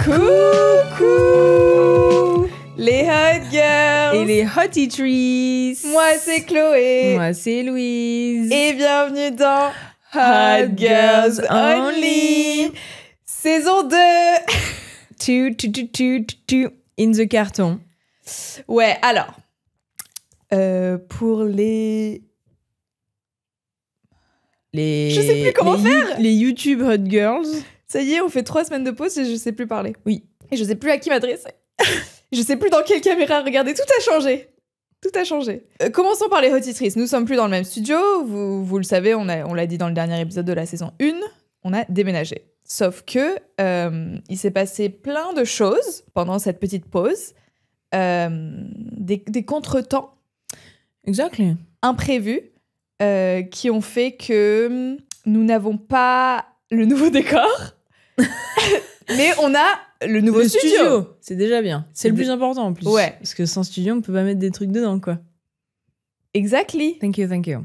Coucou les Hot Girls et les Hottie Trees. Moi c'est Chloé. Moi c'est Louise. Et bienvenue dans Hot Girls Only. Saison 2. In the carton. Ouais, alors. Pour les... Je sais plus comment faire. Les YouTube Hot Girls. Ça y est, on fait 3 semaines de pause et je sais plus parler. Oui. Et je sais plus à qui m'adresser. Je sais plus dans quelle caméra regarder. Tout a changé. Tout a changé. Commençons par les Hotitrices. Nous sommes plus dans le même studio. Vous le savez, on l'a dit dans le dernier épisode de la saison 1. On a déménagé. Sauf que il s'est passé plein de choses pendant cette petite pause. Des contretemps. Exactly. Imprévus. Qui ont fait que nous n'avons pas le nouveau décor. Mais on a le nouveau studio. C'est déjà bien. C'est le plus important en plus. Ouais. Parce que sans studio, on peut pas mettre des trucs dedans, quoi. Exactly. Thank you, thank you.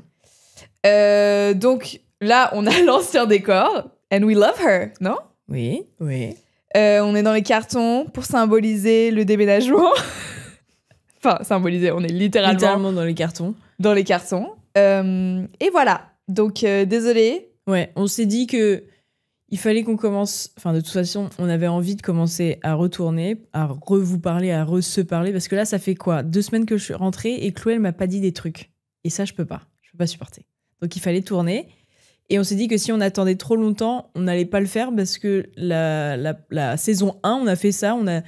Donc là, on a l'ancien décor. And we love her, non? Oui, oui. On est dans les cartons pour symboliser le déménagement. Enfin, symboliser, on est littéralement dans les cartons. Dans les cartons. Et voilà. Donc, désolé. Ouais, on s'est dit que il fallait qu'on commence... Enfin, de toute façon, on avait envie de commencer à retourner, à vous parler, à se parler. Parce que là, ça fait quoi 2 semaines que je suis rentrée et Chloé, elle m'a pas dit des trucs. Et ça, je peux pas. Je peux pas supporter. Donc, il fallait tourner. Et on s'est dit que si on attendait trop longtemps, on n'allait pas le faire parce que la saison 1, on a fait ça. On a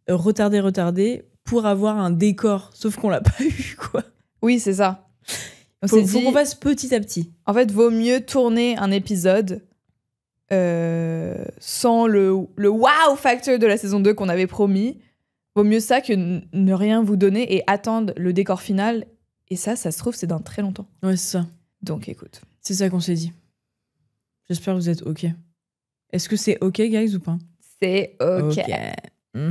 retardé pour avoir un décor. Sauf qu'on l'a pas eu, quoi. Oui, c'est ça. Faut qu'on fasse petit à petit. En fait, vaut mieux tourner un épisode sans le wow factor de la saison 2 qu'on avait promis. Vaut mieux ça que ne rien vous donner et attendre le décor final. Et ça se trouve, c'est dans très longtemps. Ouais, c'est ça. Donc, écoute. C'est ça qu'on s'est dit. J'espère que vous êtes OK. Est-ce que c'est OK, guys, ou pas? C'est OK. Mais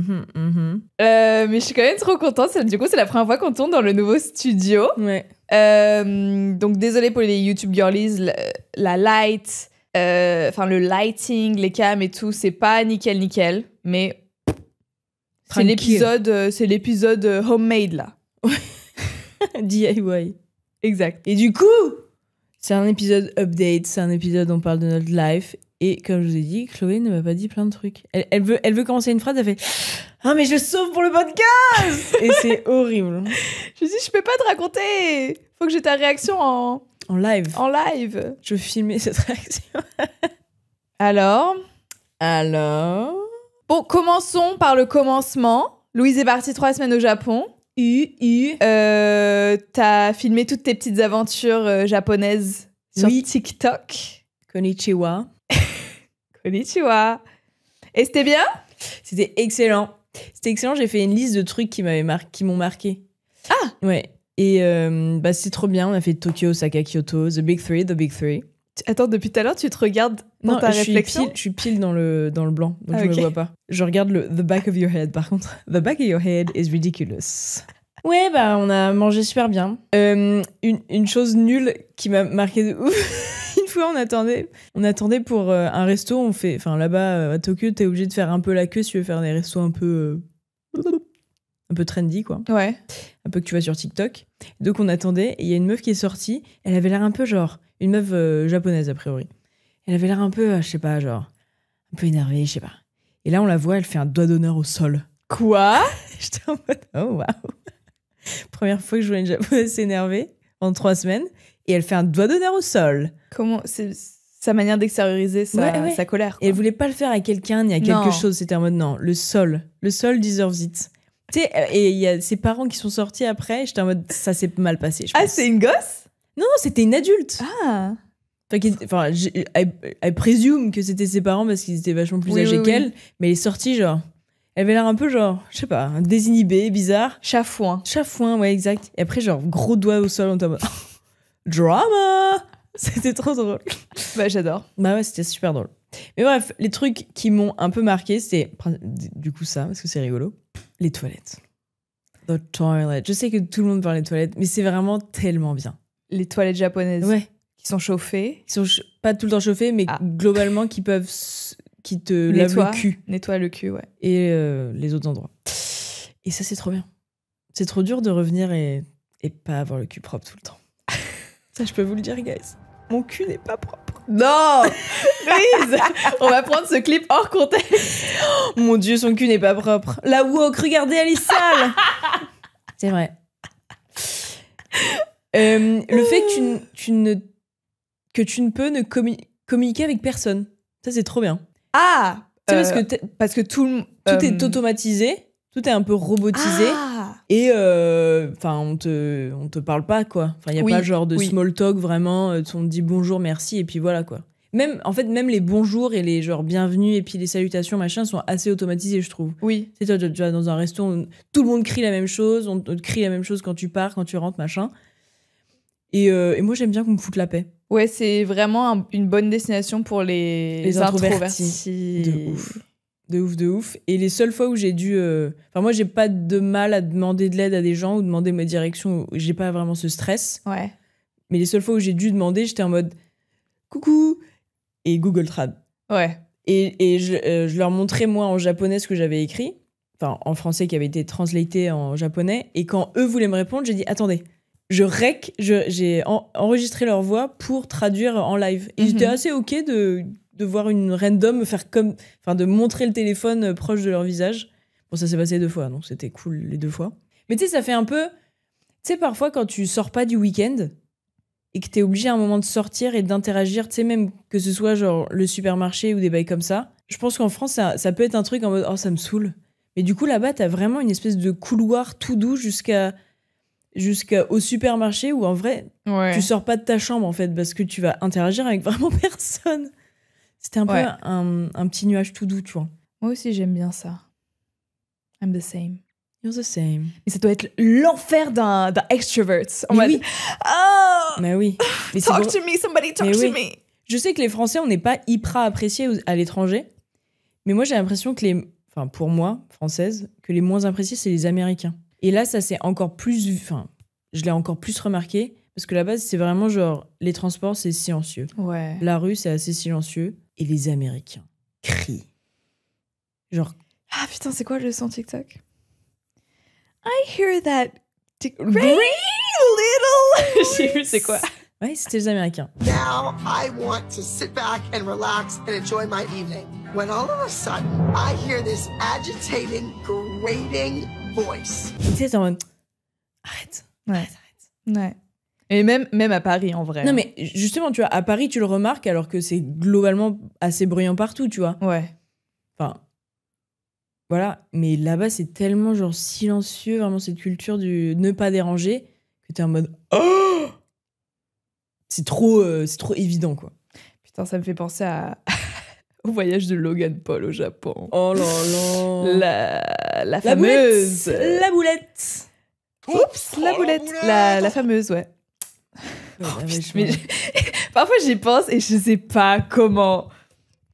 je suis quand même trop contente. Du coup, c'est la première fois qu'on tourne dans le nouveau studio. Ouais. Donc, désolée pour les YouTube girlies. La light, le lighting, les cams et tout, c'est pas nickel. Mais c'est l'épisode homemade, là. DIY. Exact. Et du coup, c'est un épisode update. C'est un épisode où on parle de notre life. Et comme je vous ai dit, Chloé ne m'a pas dit plein de trucs. Elle veut commencer une phrase, elle fait « Ah, mais je sauve pour le podcast !» Et c'est horrible. Je me dis, je peux pas te raconter. Faut que j'ai ta réaction en live. En live. Je veux filmer cette réaction. Alors. Bon, commençons par le commencement. Louise est partie 3 semaines au Japon. T'as filmé toutes tes petites aventures japonaises sur TikTok. Konnichiwa. Konnichiwa. Et c'était bien? C'était excellent. J'ai fait une liste de trucs qui m'ont marqué. Ah! Ouais. Et c'est trop bien. On a fait Tokyo, Osaka, Kyoto, The Big Three. Attends, depuis tout à l'heure, tu te regardes dans ta réflexion? Je suis pile dans le blanc, donc je me vois pas. Je regarde the back of your head, par contre. The back of your head is ridiculous. Ouais, on a mangé super bien. Une chose nulle qui m'a marqué de ouf. Une fois, on attendait pour un resto. Là-bas, à Tokyo, t'es obligé de faire un peu la queue si tu veux faire des restos un peu trendy, quoi. Ouais. Un peu que tu vois sur TikTok. Donc, on attendait, et il y a une meuf qui est sortie. Elle avait l'air un peu une meuf japonaise, a priori. Elle avait l'air un peu, un peu énervée, je sais pas. Et là, on la voit, elle fait un doigt d'honneur au sol. Quoi? J'étais en mode, oh, waouh. Première fois que je vois une japonaise s'énerver en 3 semaines. Et elle fait un doigt d'honneur au sol. Comment? C'est sa manière d'extérioriser sa colère, quoi. Et elle voulait pas le faire à quelqu'un ni à quelque chose. C'était en mode, non, le sol deserves it. Tu sais, et il y a ses parents qui sont sortis après. J'étais en mode, ça s'est mal passé, je pense. Ah, c'est une gosse? Non, c'était une adulte. Ah. Enfin, I presume que c'était ses parents parce qu'ils étaient vachement plus âgés qu'elle. Mais elle est sortie, elle avait l'air un peu je sais pas, désinhibée, bizarre. Chafouin, ouais, exact. Et après, gros doigt au sol, on était en mode, drama! C'était trop drôle. Bah, j'adore. Bah ouais, c'était super drôle. Mais bref, les trucs qui m'ont un peu marqué, c'est du coup ça, parce que c'est rigolo. Les toilettes. The toilet. Je sais que tout le monde parle des toilettes, mais c'est vraiment tellement bien. Les toilettes japonaises. Ouais. Qui sont chauffées. Qui sont pas tout le temps chauffées, mais globalement qui peuvent qui te lave le cul. Nettoie le cul, ouais. Et les autres endroits. Et ça, c'est trop bien. C'est trop dur de revenir et pas avoir le cul propre tout le temps. Ça, je peux vous le dire, guys. Mon cul n'est pas propre. Non Louise, on va prendre ce clip hors contexte. Oh, mon Dieu, son cul n'est pas propre. La woke, regardez, elle est sale. C'est vrai. Le fait que tu ne peux communiquer avec personne. Ça, c'est trop bien. Ah parce que tout est automatisé, tout est un peu robotisé. Et on te parle pas, quoi. Enfin, il n'y a pas genre de small talk, vraiment. On te dit bonjour, merci, et puis voilà, quoi. Même les bonjours et les genre bienvenue et puis les salutations, machin, sont assez automatisés, je trouve. Oui. Tu sais, toi, tu vas dans un resto, tout le monde crie la même chose, on te crie la même chose quand tu pars, quand tu rentres, machin. Et moi, j'aime bien qu'on me foute la paix. Ouais, c'est vraiment une bonne destination pour les introvertis. De ouf. Et les seules fois où j'ai dû... moi, j'ai pas de mal à demander de l'aide à des gens ou demander ma direction. J'ai pas vraiment ce stress. Ouais. Mais les seules fois où j'ai dû demander, j'étais en mode « Coucou !» et Google Trad. Ouais. Et je leur montrais, moi, en japonais, ce que j'avais écrit. Enfin, en français, qui avait été translaté en japonais. Et quand eux voulaient me répondre, j'ai dit « Attendez !» j'ai enregistré leur voix pour traduire en live. Et j'étais assez OK de voir une random faire de montrer le téléphone proche de leur visage. Bon, ça s'est passé 2 fois, donc c'était cool les 2 fois. Mais tu sais, ça fait un peu... Tu sais, parfois, quand tu sors pas du week-end et que t'es obligé à un moment de sortir et d'interagir, tu sais, même que ce soit genre le supermarché ou des bails comme ça, je pense qu'en France, ça peut être un truc en mode « Oh, ça me saoule ». Mais du coup, là-bas, t'as vraiment une espèce de couloir tout doux jusqu'au supermarché où en vrai tu sors pas de ta chambre en fait parce que tu vas interagir avec vraiment personne. C'était un peu un petit nuage tout doux, tu vois. Moi aussi j'aime bien ça. I'm the same. You're the same. Mais ça doit être l'enfer d'un extrovert. Oui. Mais oui. Mais talk to me, somebody talk to me. Je sais que les Français on n'est pas hyper appréciés à l'étranger, mais moi j'ai l'impression que pour moi française, que les moins appréciés c'est les Américains. Et là, ça c'est encore plus... Enfin, je l'ai encore plus remarqué, parce que là-bas, c'est vraiment genre... Les transports, c'est silencieux. Ouais. La rue, c'est assez silencieux. Et les Américains crient. Genre... Ah putain, c'est quoi le son TikTok? I hear that great little... J'ai vu, c'est quoi? Ouais, c'était les Américains. Now I want to sit back and relax and enjoy my evening. When all of a sudden, I hear this agitating, grating voice. Tu sais, t'es en mode... Arrête. Ouais. Et même à Paris, en vrai. Non, mais justement, tu vois, à Paris, tu le remarques, alors que c'est globalement assez bruyant partout, tu vois. Ouais. Enfin... Voilà. Mais là-bas, c'est tellement genre silencieux, vraiment cette culture du ne pas déranger, que t'es en mode... Oh, c'est trop évident, quoi. Putain, ça me fait penser au voyage de Logan Paul au Japon. Oh là là. La fameuse... La boulette. Oups, la boulette. La fameuse, ouais. Parfois, j'y pense et je sais pas comment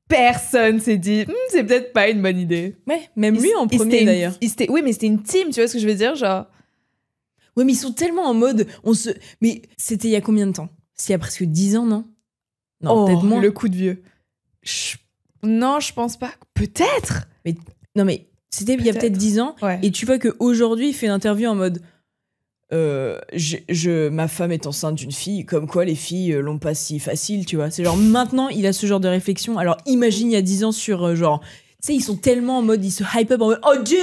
personne s'est dit c'est peut-être pas une bonne idée. Ouais, même lui en premier, d'ailleurs. Oui, mais c'était une team, tu vois ce que je veux dire, genre... Ouais, mais ils sont tellement en mode... Mais c'était il y a combien de temps? C'est il y a presque 10 ans, non? Non, peut-être moins. Le coup de vieux. Non, je pense pas. Peut-être. Mais c'était il y a peut-être 10 ans. Ouais. Et tu vois qu'aujourd'hui, il fait une interview en mode... ma femme est enceinte d'une fille, comme quoi les filles l'ont pas si facile, tu vois. C'est genre maintenant, il a ce genre de réflexion. Alors imagine il y a 10 ans sur genre... Tu sais, ils sont tellement en mode, ils se hype up en mode « Oh, Dieu,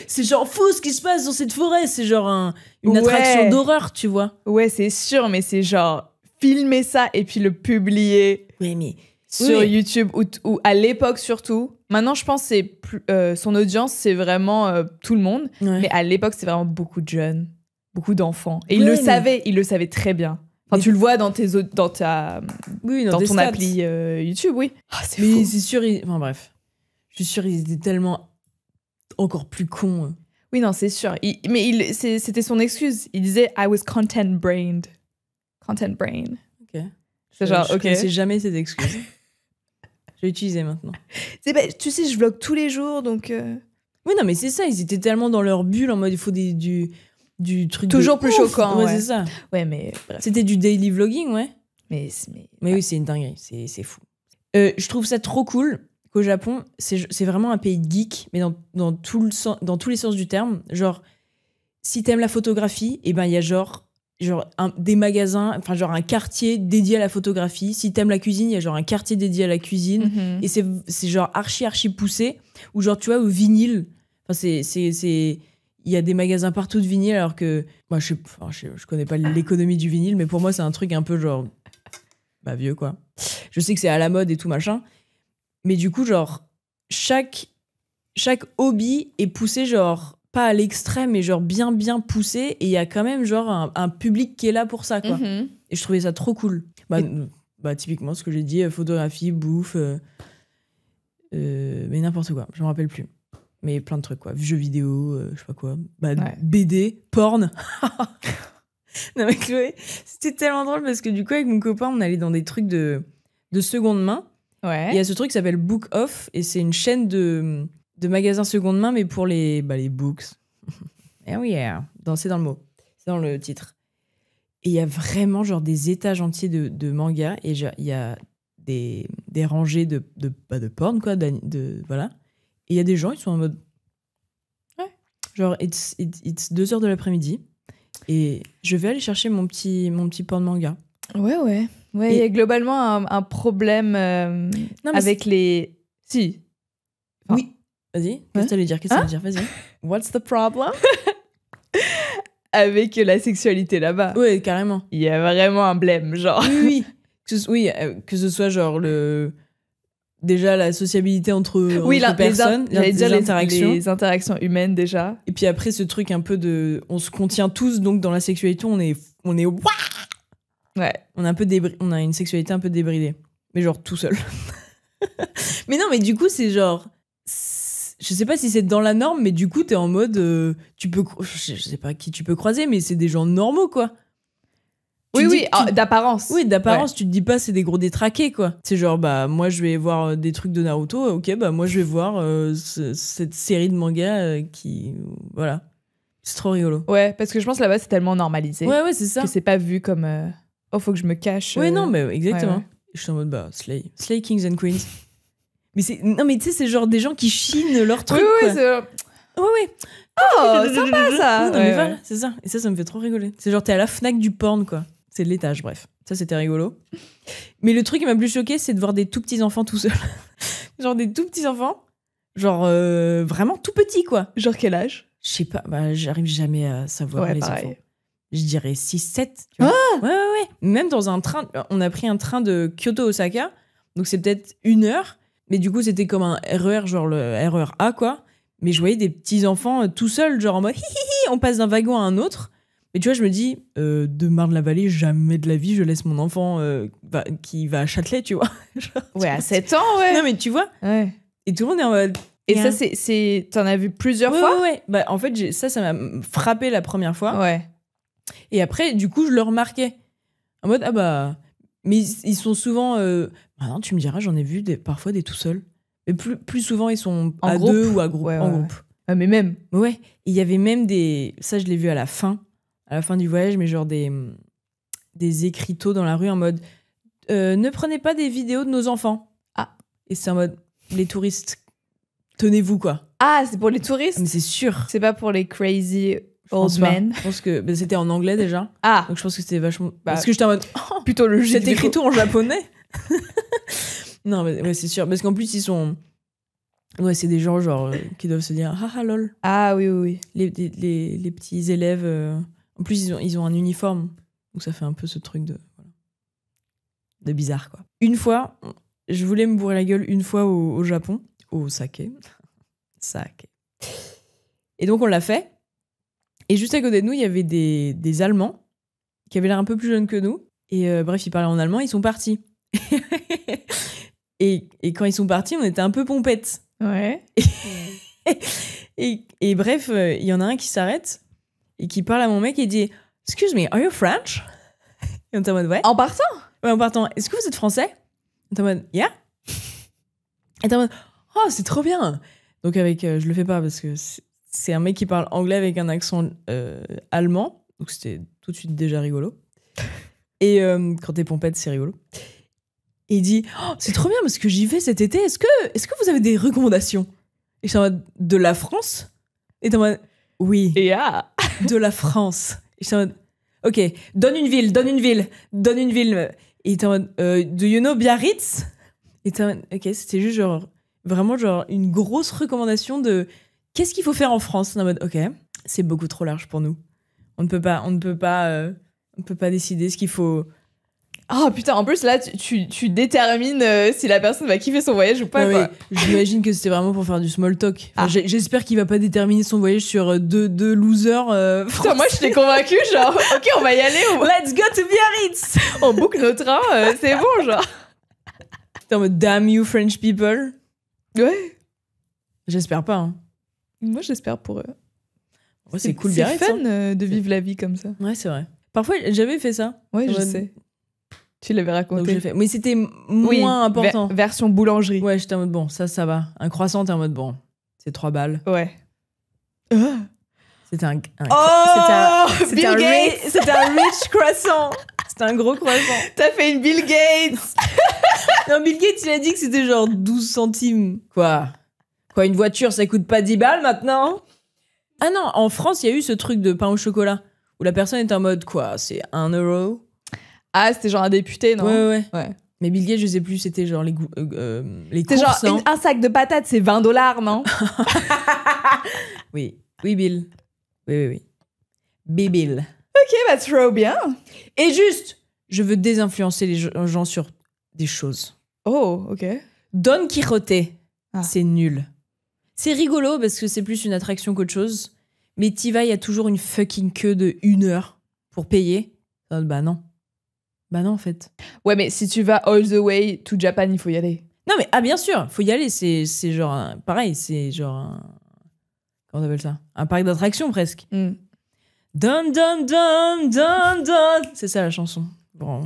c'est genre fou ce qui se passe dans cette forêt. » C'est genre une attraction d'horreur, tu vois. Ouais, c'est sûr, mais c'est genre filmer ça et puis le publier sur YouTube ou à l'époque surtout. Maintenant, je pense que son audience, c'est vraiment tout le monde. Ouais. Mais à l'époque, c'est vraiment beaucoup de jeunes, beaucoup d'enfants. Et il le savait très bien. Enfin, tu le vois dans ton appli YouTube, oui. Oh, c'est fou. C'est sûr, enfin bref. Je suis sûre qu'ils étaient tellement encore plus cons. Oui, non, c'est sûr. C'était son excuse. Il disait « I was content-brained ». Content-brain. Ok. C'est genre, ok. Je ne sais jamais cette excuse. Je vais l'utiliser maintenant. Tu sais, je vlog tous les jours, donc... Oui, non, mais c'est ça. Ils étaient tellement dans leur bulle, en mode, il faut du truc toujours plus choquant. Ouais, c'est ça. Ouais, mais... Bref. C'était du daily vlogging, ouais. Mais oui, c'est une dinguerie. C'est fou. Je trouve ça trop cool qu'au Japon, c'est vraiment un pays de geek, mais dans tous les sens du terme. Genre, si t'aimes la photographie, et ben il y a genre des magasins, enfin genre un quartier dédié à la photographie. Si t'aimes la cuisine, il y a genre un quartier dédié à la cuisine. Mhm. Et c'est genre archi poussé. Ou genre, tu vois, au vinyle. Enfin, il y a des magasins partout de vinyle, alors que moi, je connais pas l'économie du vinyle, mais pour moi, c'est un truc un peu genre vieux, quoi. Je sais que c'est à la mode et tout machin. Mais du coup, genre, chaque hobby est poussé, genre, pas à l'extrême, mais genre bien poussé. Et il y a quand même, genre, un public qui est là pour ça, quoi. Mhm. Et je trouvais ça trop cool. Typiquement, ce que j'ai dit, photographie, bouffe, mais n'importe quoi, je me rappelle plus. Mais plein de trucs, quoi. Jeux vidéo, je sais pas quoi. Ouais. BD, porn. Non, mais Chloé, c'était tellement drôle parce que du coup, avec mon copain, on allait dans des trucs de seconde main. Ouais. Il y a ce truc qui s'appelle Book Off et c'est une chaîne de magasins seconde main, mais pour les books. Eh oui, c'est dans le mot. C'est dans le titre. Et il y a vraiment genre des étages entiers de mangas et il y a des rangées de porn, quoi. Voilà. Et il y a des gens, ils sont en mode... Ouais. Genre, it's 2h de l'après-midi et je vais aller chercher mon petit porn manga. Ouais, il y a globalement un problème avec les... Si. Enfin, oui. Vas-y, qu'est-ce que tu allais dire? Vas-y. What's the problem? Avec la sexualité là-bas. Ouais, carrément. Il y a vraiment un blême, genre. Oui. Que ce soit genre déjà la sociabilité entre personnes, les interactions humaines déjà. Et puis après ce truc un peu on se contient tous, donc dans la sexualité on est ouais. On a une sexualité un peu débridée, mais genre tout seul. Mais non, mais du coup c'est genre, je sais pas si c'est dans la norme, mais du coup t'es en mode je sais pas qui tu peux croiser, mais c'est des gens normaux, quoi. D'apparence. Oui, d'apparence, ouais. Tu te dis pas c'est des gros détraqués, quoi. C'est genre, moi je vais voir des trucs de Naruto, ok, moi je vais voir cette série de mangas qui... Voilà. C'est trop rigolo. Ouais, parce que je pense là-bas c'est tellement normalisé. Ouais, c'est ça. Que c'est pas vu comme... faut que je me cache. Ouais, non, mais exactement. Ouais. Je suis en mode, Slay Kings and Queens. Non, mais tu sais, c'est genre des gens qui chinent leur truc, oui, quoi. c'est... Ouais. Oh, sympa ça. Non, mais voilà, c'est ça. Et ça me fait trop rigoler. C'est genre, t'es à la Fnac du porn, quoi. C'est de l'étage, bref. Ça, c'était rigolo. Mais le truc qui m'a plus choqué, c'est de voir des tout petits enfants tout seuls. Genre des tout petits enfants. Genre vraiment tout petits, quoi. Genre quel âge? Je sais pas, j'arrive jamais à savoir les pareil. enfants. Je dirais 6-7. Tu vois. Ouais. Même dans un train, on a pris un train de Kyoto-Osaka. Donc c'est peut-être 1 heure. Mais du coup, c'était comme un RER, genre le RER A, quoi. Mais je voyais des petits enfants tout seuls, genre en mode hihihi, on passe d'un wagon à un autre. Mais tu vois, je me dis, de Marne-la-Vallée, jamais de la vie, je laisse mon enfant qui va à Châtelet, tu vois. Genre, ouais, à 7 ans, ouais. Non, mais tu vois. Ouais. Et tout le monde est en mode... Et ça, c'est... T'en as vu plusieurs fois? Ouais. En fait, ça m'a frappé la première fois. Ouais. Et après, du coup, je le remarquais. En mode, mais ils sont souvent... non, tu me diras, j'en ai vu parfois des tout seuls. Mais plus souvent, ils sont à groupe. 2 ou à groupe, ouais. groupe. Ah, mais même. Ouais. Il y avait même des... Ça, je l'ai vu à la fin du voyage, mais genre des écriteaux dans la rue en mode ne prenez pas des vidéos de nos enfants. Ah. Et c'est en mode les touristes, tenez-vous, quoi. Ah, c'est pour les touristes? Mais c'est sûr. C'est pas pour les crazy old men? Je pense que c'était en anglais déjà. Ah. Donc je pense que c'était vachement... Parce que j'étais en mode plutôt logique. Cet écriteau en japonais. Non, mais ouais, c'est sûr. Parce qu'en plus, ils sont... Ouais, c'est des gens genre qui doivent se dire ah lol. Ah oui. Les petits élèves... En plus, ils ont un uniforme. Donc ça fait un peu ce truc de bizarre, quoi. Une fois, je voulais me bourrer la gueule une fois au Japon, au saké. Et donc on l'a fait. Et juste à côté de nous, il y avait des Allemands qui avaient l'air un peu plus jeunes que nous. Et bref, ils parlaient en allemand, ils sont partis. et quand ils sont partis, on était un peu pompettes. Ouais. Et bref, il y en a un qui s'arrête et qui parle à mon mec et dit « Excuse me, are you French ?» Et on est en mode « Ouais. » En partant? Ouais, en partant. « Est-ce que vous êtes français ?» On est en mode « Yeah. » Et on est en mode « Oh, c'est trop bien !» Donc je le fais pas parce que c'est un mec qui parle anglais avec un accent allemand. Donc c'était tout de suite déjà rigolo. Et quand t'es pompette, c'est rigolo. Et il dit oh, c'est trop bien parce que j'y vais cet été. Est-ce que vous avez des recommandations? Et je suis en mode de la France? Et t'es en mode oui. Yeah. De la France. Et je suis en mode ok, donne une ville. Et t'es en mode do you know Biarritz? Et t'es en mode ok, c'était juste genre vraiment genre une grosse recommandation de qu'est-ce qu'il faut faire en France. On est en mode ok, c'est beaucoup trop large pour nous. On ne peut pas décider ce qu'il faut. Oh putain, en plus là, tu détermines si la personne va kiffer son voyage ou pas. Non, Quoi. J'imagine que c'était vraiment pour faire du small talk. Enfin, j'espère qu'il va pas déterminer son voyage sur deux losers. Putain, moi je t'ai convaincu, genre, ok, on va y aller. Let's go to Biarritz. On boucle nos trains, c'est bon, genre. T'es en mode damn you French people. Ouais. J'espère pas. Hein. Moi j'espère pour eux. Ouais, c'est cool Biarritz. C'est fun de vivre la vie comme ça. Ouais, c'est vrai. Parfois, j'avais fait ça. Ouais, je sais. Tu l'avais raconté. Fait. Mais c'était moins important. Version boulangerie. Ouais, j'étais en mode bon, ça va. Un croissant, t'es en mode bon, c'est 3 balles. Ouais. C'était un Bill Gates. C'était un rich croissant. C'était un gros croissant. T'as fait une Bill Gates. Non, Bill Gates, il a dit que c'était genre 12 centimes. Quoi, une voiture, ça coûte pas 10 balles maintenant? Ah non, en France, il y a eu ce truc de pain au chocolat où la personne est en mode quoi, c'est 1 €. Ah, c'était genre un député, non? Ouais. Ouais. Mais Bill Gates, je sais plus, c'était genre les c'était courses, genre un sac de patates, c'est 20 $, non? Oui, Bill. Oui. Bill. Ok, bah trop bien. Et juste, je veux désinfluencer les gens sur des choses. Oh, ok. Don Quijote, c'est nul. C'est rigolo parce que c'est plus une attraction qu'autre chose. Mais t'y vas, il y a toujours une fucking queue de 1 heure pour payer. Bah non, en fait. Ouais, mais si tu vas all the way to Japan, il faut y aller. Non, mais bien sûr, faut y aller. C'est genre pareil, c'est genre comment on appelle ça? Un parc d'attractions presque. Don. C'est ça la chanson. Bon,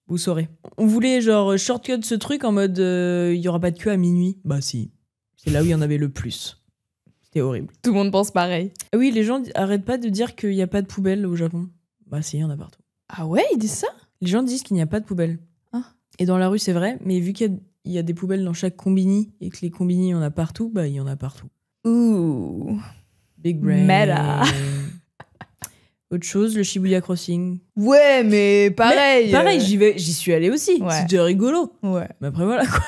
vous saurez. On voulait genre shortcut ce truc en mode il y aura pas de queue à minuit. Bah si, c'est là où il y en avait le plus. C'était horrible. Tout le monde pense pareil. Ah oui, les gens arrêtent pas de dire qu'il y a pas de poubelle au Japon. Bah si, il y en a partout. Ah ouais, ils disent ça? Les gens disent qu'il n'y a pas de poubelle. Ah. Et dans la rue, c'est vrai, mais vu qu'il y a des poubelles dans chaque combini et que les combini, il y en a partout, bah il y en a partout. Ouh. Big brain. Meta. Autre chose, le Shibuya Crossing. Ouais, mais pareil. Mais pareil, j'y suis allée aussi. Ouais. C'était rigolo. Ouais. Mais après, voilà quoi.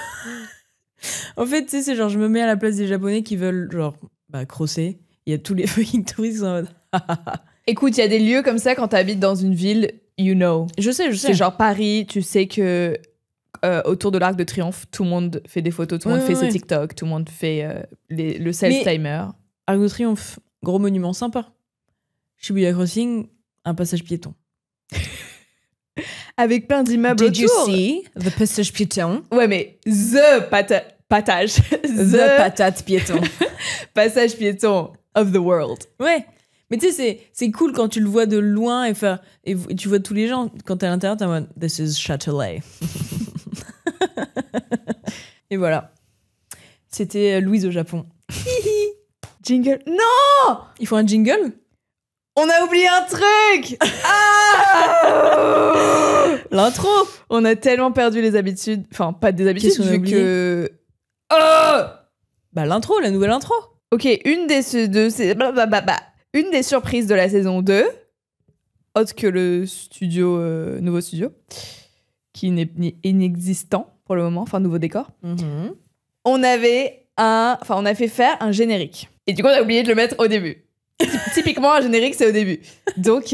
En fait, tu sais, c'est genre, je me mets à la place des Japonais qui veulent, genre, crosser. Il y a tous les fucking touristes en mode. Écoute, il y a des lieux comme ça quand t'habites dans une ville, you know. Je sais. C'est genre Paris, tu sais que autour de l'Arc de Triomphe, tout le monde fait des photos, tout le monde fait ses TikTok, tout le monde fait le self-timer. Arc de Triomphe, gros monument sympa. Shibuya Crossing, un passage piéton. Avec plein d'immeubles autour. Did you see the passage piéton? Ouais, mais the patage. The patate piéton. Passage piéton of the world. Ouais. Mais tu sais, c'est cool quand tu le vois de loin et tu vois tous les gens. Quand t'es à l'intérieur, t'es en mode this is Châtelet. Et voilà. C'était Louise au Japon. Jingle. Non! Il faut un jingle? On a oublié un truc! Ah! L'intro! On a tellement perdu les habitudes. Enfin, pas des habitudes, Qu'est-ce qu'on a vu oublié que... Oh! Bah l'intro, la nouvelle intro. Ok, une des surprises de la saison 2, autre que le studio, nouveau studio, qui n'est inexistant pour le moment, enfin nouveau décor, on a fait faire un générique. Et du coup, on a oublié de le mettre au début. Typiquement, un générique, c'est au début. Donc,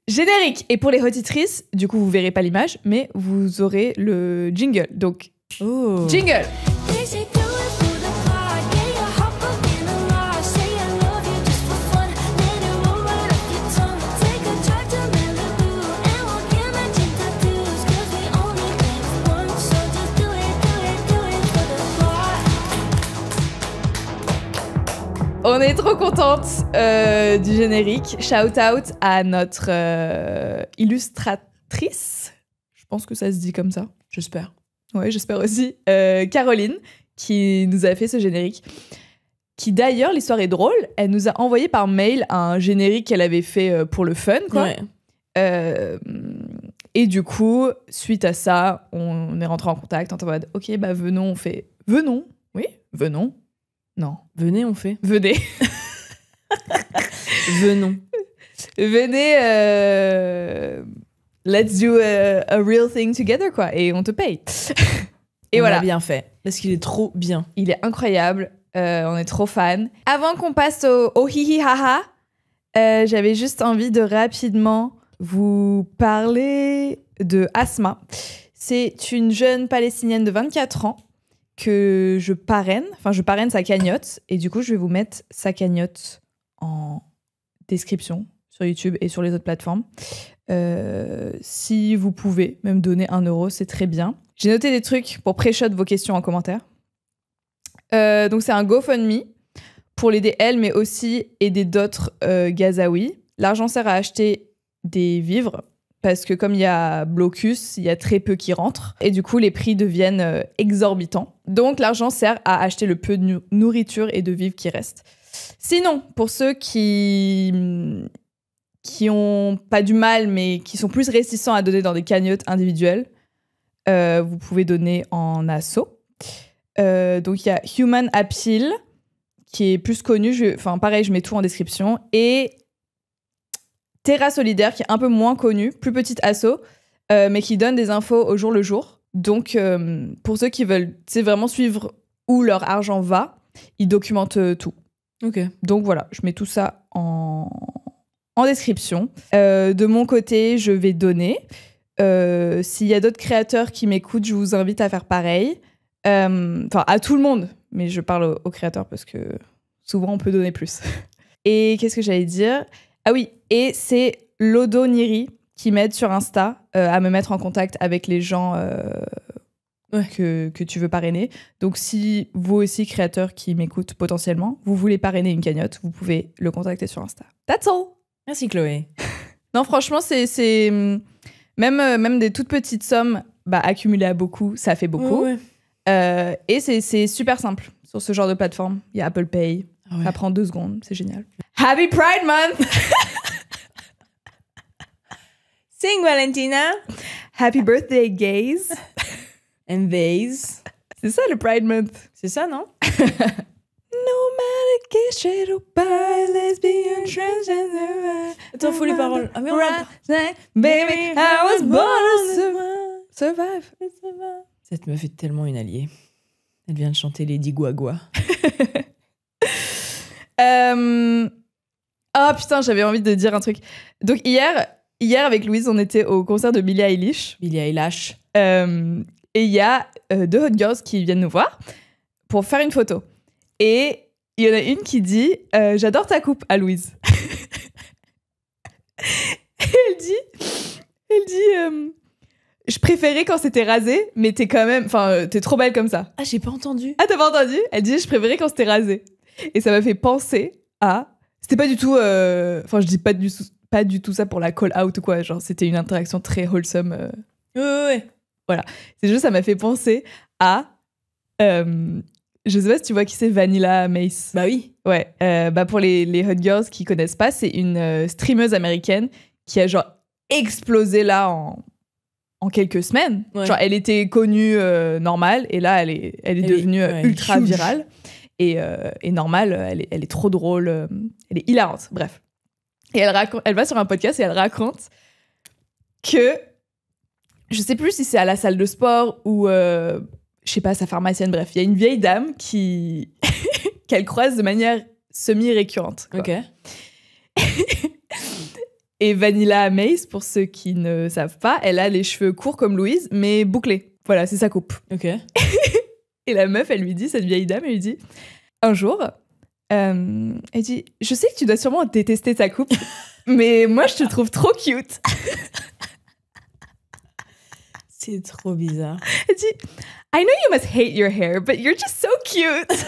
générique. Et pour les retitrices, du coup, vous verrez pas l'image, mais vous aurez le jingle. Donc, jingle. On est trop contente du générique. Shout out à notre illustratrice. Je pense que ça se dit comme ça. J'espère. Ouais, j'espère aussi. Caroline, qui nous a fait ce générique. Qui d'ailleurs, l'histoire est drôle. Elle nous a envoyé par mail un générique qu'elle avait fait pour le fun, quoi. Ouais. Et du coup, suite à ça, on est rentré en contact en mode ok, bah venons, on fait venons. Oui, venons. Non, Venez, on fait. venez. Venons. Venez, let's do a real thing together, quoi. Et on te paye. Et On voilà. a bien fait. Parce qu'il est trop bien. Il est incroyable. On est trop fans. Avant qu'on passe au hihi haha, j'avais juste envie de rapidement vous parler de Asma. C'est une jeune Palestinienne de 24 ans que je parraine. Enfin, je parraine sa cagnotte. Et du coup, je vais vous mettre sa cagnotte en description sur YouTube et sur les autres plateformes. Si vous pouvez même donner 1 €, c'est très bien. J'ai noté des trucs pour pré-shot vos questions en commentaire. Donc c'est un GoFundMe pour l'aider elle, mais aussi aider d'autres Gazaouis. L'argent sert à acheter des vivres, parce que comme il y a blocus, il y a très peu qui rentrent. Et du coup, les prix deviennent exorbitants. Donc l'argent sert à acheter le peu de nourriture et de vivres qui restent. Sinon, pour ceux qui ont pas du mal, mais qui sont plus réticents à donner dans des cagnottes individuelles, vous pouvez donner en asso. Donc il y a Human Appeal, qui est plus connu. Pareil, je mets tout en description. Et Terra Solidaire, qui est un peu moins connu, plus petite asso, mais qui donne des infos au jour le jour. Donc, pour ceux qui veulent vraiment suivre où leur argent va, ils documentent tout. Ok. Donc voilà, je mets tout ça en description. De mon côté, je vais donner. S'il y a d'autres créateurs qui m'écoutent, je vous invite à faire pareil. Enfin, à tout le monde, mais je parle aux créateurs parce que souvent on peut donner plus. Et qu'est-ce que j'allais dire ? Ah oui, et c'est Lodo Niri qui m'aide sur Insta à me mettre en contact avec les gens que tu veux parrainer. Donc si vous aussi, créateurs qui m'écoutent potentiellement, vous voulez parrainer une cagnotte, vous pouvez le contacter sur Insta. That's all. Merci Chloé. Non, franchement, c'est même des toutes petites sommes accumulées à beaucoup, ça fait beaucoup. Ouais. Et c'est super simple sur ce genre de plateforme. Il y a Apple Pay, ça prend 2 secondes, c'est génial. Happy Pride Month. Sing Valentina. Happy birthday, gays. And theys. C'est ça le Pride Month. C'est ça, non? No matter gay, straight or bi, lesbian, transgender. Attends, faut les paroles. Ah, mais on a... Baby, I was born to survive. Cette meuf est tellement une alliée. Elle vient de chanter Lady Guagua. Oh putain, j'avais envie de dire un truc. Donc hier avec Louise, on était au concert de Billie Eilish. Billie Eilish. Et il y a 2 hot girls qui viennent nous voir pour faire une photo. Et il y en a une qui dit j'adore ta coupe à Louise. Et elle dit je préférais quand c'était rasé, mais t'es quand même, t'es trop belle comme ça. Ah, j'ai pas entendu. Ah, t'as pas entendu? Elle dit je préférais quand c'était rasé. Et ça m'a fait penser à, c'était pas du tout, je dis pas du tout ça pour la call out ou quoi, genre c'était une interaction très wholesome. Ouais. Voilà, c'est juste ça m'a fait penser à, je sais pas si tu vois qui c'est Vanilla Mace. Bah oui. Ouais, pour les hot girls qui connaissent pas, c'est une streameuse américaine qui a genre explosé là en quelques semaines. Ouais. Genre elle était connue normale et là elle est devenue ultra huge. virale et normale, elle est trop drôle, elle est hilarante, bref. Et elle va sur un podcast et elle raconte que je sais plus si c'est à la salle de sport ou je sais pas, sa pharmacienne, bref, il y a une vieille dame qu'elle croise de manière semi-récurrente. Quoi. Ok. Et Vanilla Mace, pour ceux qui ne savent pas, elle a les cheveux courts comme Louise, mais bouclés. Voilà, c'est sa coupe. Ok. Et la meuf, elle lui dit, cette vieille dame, elle lui dit, un jour, elle dit, je sais que tu dois sûrement détester ta coupe, mais moi, je te trouve trop cute. C'est trop bizarre. Elle dit, I know you must hate your hair, but you're just so cute.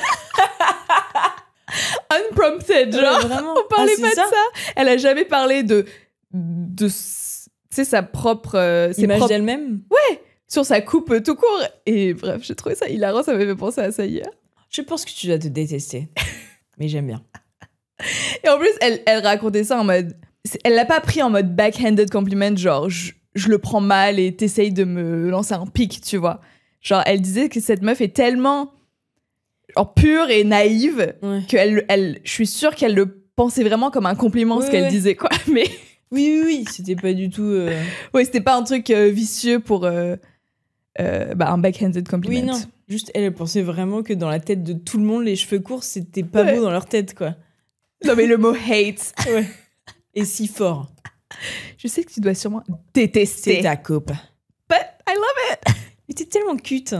Unprompted, genre. Ouais, vraiment. On parlait c'est pas de ça. Elle a jamais parlé de tu sais, sa propre... Image d'elle-même. Ouais, sur sa coupe tout court. Et bref, j'ai trouvé ça hilarant, ça m'avait fait penser à ça hier. Je pense que tu dois te détester. Mais j'aime bien. Et en plus, elle racontait ça en mode... Elle l'a pas pris en mode backhanded compliment, genre je le prends mal et t'essayes de me lancer un pic, tu vois. Genre, elle disait que cette meuf est tellement genre, pure et naïve que je suis sûre qu'elle le pensait vraiment comme un compliment, ce qu'elle disait, quoi. Mais oui, c'était pas du tout... Oui, c'était pas un truc vicieux pour un backhanded compliment. Oui, non. Juste, elle pensait vraiment que dans la tête de tout le monde, les cheveux courts, c'était pas beau dans leur tête, quoi. Non, mais le mot hate. Ouais. Et si fort. Je sais que tu dois sûrement détester. C'est ta coupe. But I love it. Mais t'es tellement cute.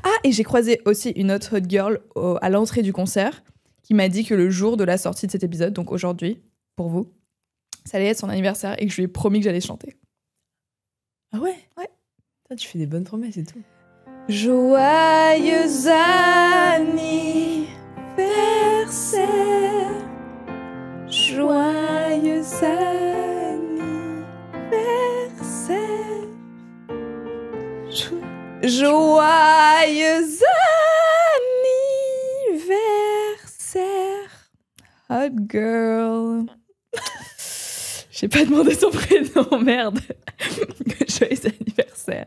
Ah, et j'ai croisé aussi une autre hot girl à l'entrée du concert qui m'a dit que le jour de la sortie de cet épisode, donc aujourd'hui, pour vous, ça allait être son anniversaire et que je lui ai promis que j'allais chanter. Ah ouais? Ouais. Toi, tu fais des bonnes promesses et tout. Joyeux anniversaire, joyeux anniversaire, joyeux anniversaire, hot girl. J'ai pas demandé son prénom, merde. Joyeux anniversaire.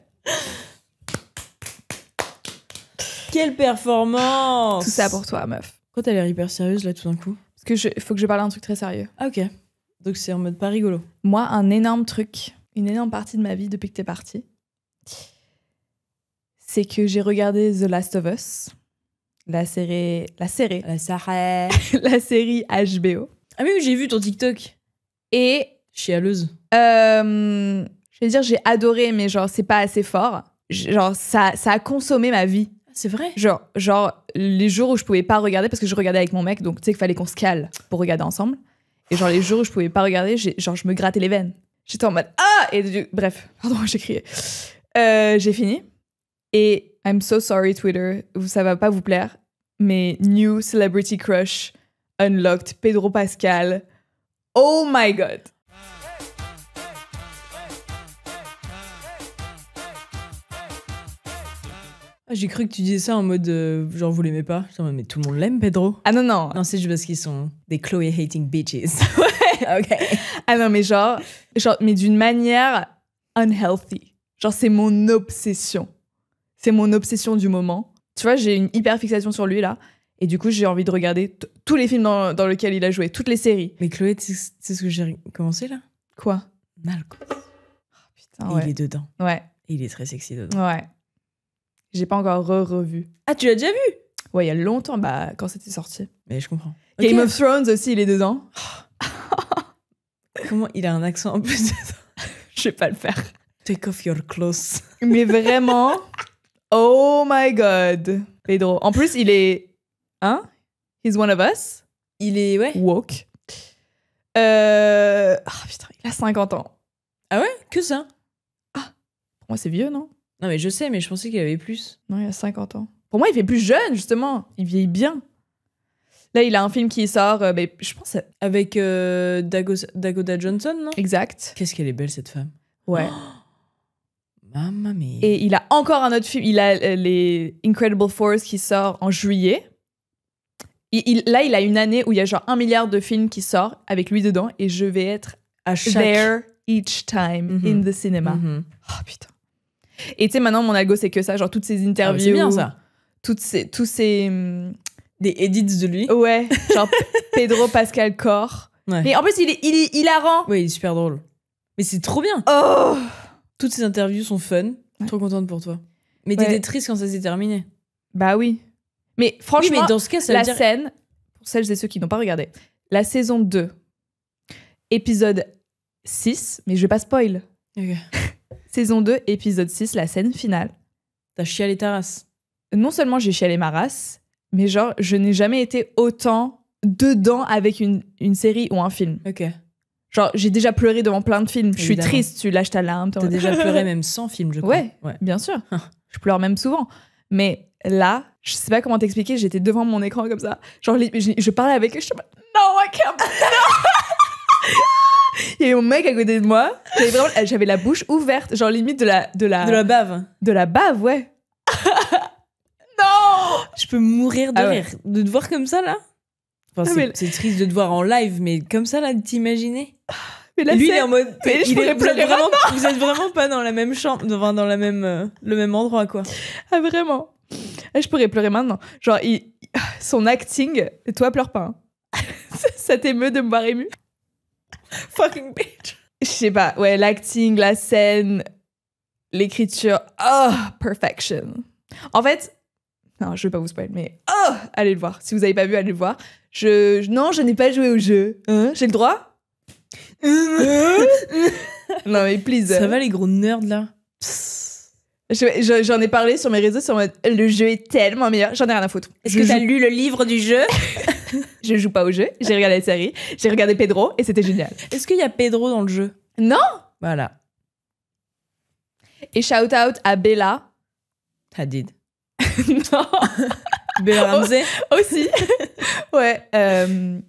Quelle performance! Tout ça pour toi, meuf. Pourquoi t'as l'air hyper sérieuse là tout d'un coup? Parce que faut que je parle d'un truc très sérieux. Ah ok. Donc c'est en mode pas rigolo. Moi, un énorme truc, une énorme partie de ma vie depuis que t'es partie, c'est que j'ai regardé The Last of Us, la série La Sarah. la série HBO. Ah mais oui, j'ai vu ton TikTok. Et Chialeuse. je vais dire j'ai adoré, mais genre c'est pas assez fort. Genre ça a consommé ma vie. C'est vrai? Genre les jours où je pouvais pas regarder, parce que je regardais avec mon mec, donc tu sais qu'il fallait qu'on se cale pour regarder ensemble. Et genre les jours où je pouvais pas regarder, je me grattais les veines. J'étais en mode ah! Et bref, pardon, j'ai crié. J'ai fini. Et I'm so sorry Twitter, ça va pas vous plaire, mais New Celebrity Crush Unlocked, Pedro Pascal. Oh my god! Ah, j'ai cru que tu disais ça en mode genre vous l'aimez pas. Genre, mais tout le monde l'aime, Pedro. Ah non, non. Non, c'est juste parce qu'ils sont des Chloé hating bitches. Ouais. Ok. Ah non, mais genre mais d'une manière unhealthy. Genre, c'est mon obsession. C'est mon obsession du moment. Tu vois, j'ai une hyper fixation sur lui, là. Et du coup, j'ai envie de regarder tous les films dans lesquels il a joué, toutes les séries. Mais Chloé, tu sais ce que j'ai commencé, là? Quoi? Narcos. Oh, putain, Et ouais. il est dedans. Ouais. Et il est très sexy dedans. Ouais. J'ai pas encore revu. Ah, tu l'as déjà vu? Ouais, il y a longtemps, quand c'était sorti. Mais je comprends. Game Ok. of Thrones aussi, il est dedans. Comment il a un accent en plus dedans? Je vais pas le faire. Take off your clothes. Mais vraiment, oh my god, Pedro. En plus, il est... Hein? He's one of us. Il est, ouais. Woke. Putain, il a 50 ans. Ah ouais? Que ça? Pour moi, c'est vieux, non? Non, mais je sais, mais je pensais qu'il avait plus. Non, il a 50 ans. Pour moi, il fait plus jeune, justement. Il vieillit bien. Là, il a un film qui sort, mais je pense... Avec Dakota Johnson, non? Exact. Qu'est-ce qu'elle est belle, cette femme. Ouais. Mamma mia. Et il a encore un autre film. Il a les Incredible Force qui sort en juillet. Là, il a une année où il y a genre 1 milliard de films qui sortent avec lui dedans et je vais être à chaque... there each time in the cinema. Oh putain. Et tu sais, maintenant, mon algo, c'est que ça. Genre toutes ces interviews. C'est bien ça. Tous ces... Des edits de lui. Ouais. Genre Pedro Pascal Cor. Ouais. Mais en plus, il est hilarant. Ouais, il est super drôle. Mais c'est trop bien. Oh! Toutes ces interviews sont fun. Ouais. Trop contente pour toi. Mais Ouais. t'étais triste quand ça s'est terminé. Bah oui. Mais franchement, Oui, mais dans ce cas, ça veut la dire... scène, pour celles et ceux qui n'ont pas regardé, la saison 2, épisode 6, mais je vais pas spoil. Ok. Saison 2, épisode 6, la scène finale. T'as chialé ta race. Non seulement j'ai chialé ma race, mais genre, je n'ai jamais été autant dedans avec une série ou un film. Ok. Genre, j'ai déjà pleuré devant plein de films. Je suis Évidemment. triste, tu lâches ta larme. T'as déjà pleuré même sans film, je crois. Ouais, bien sûr. Je pleure même souvent. Mais là, je sais pas comment t'expliquer, j'étais devant mon écran comme ça. Genre, je parlais avec eux, je suis en mode, non, I can't. Non. Il y avait mon mec à côté de moi. J'avais la bouche ouverte, genre limite de la bave. De la bave, ouais. Non. Je peux mourir de Ah rire. ouais. De te voir comme ça, là. Enfin, Ah, mais- c'est triste de te voir en live, mais comme ça, là, de t'imaginer. Mais la Lui, il scène- est en mode. Mais je pourrais pleurer vous êtes vraiment pas dans la même chambre, enfin, dans la même, le même endroit, quoi. Ah, vraiment. Ah, je pourrais pleurer maintenant. Genre, son acting, toi, pleure pas. Hein. Ça t'émeut de me voir ému? Fucking bitch. Je sais pas, ouais, l'acting, la scène, l'écriture, oh, perfection. En fait, non, je vais pas vous spoiler, mais oh, allez le voir. Si vous avez pas vu, allez le voir. Non, je n'ai pas joué au jeu. Hein, j'ai le droit? Non, mais please. Ça va, les gros nerds, là? J'en ai parlé sur mes réseaux sur mode, le jeu est tellement meilleur, j'en ai rien à foutre. Est-ce que t'as lu le livre du jeu? Je joue pas au jeu, j'ai regardé la série, j'ai regardé Pedro et c'était génial. Est-ce qu'il y a Pedro dans le jeu? Non. Voilà. Et shout out à Bella. Hadid. Non. Bella Ramsey. Aussi. Ouais.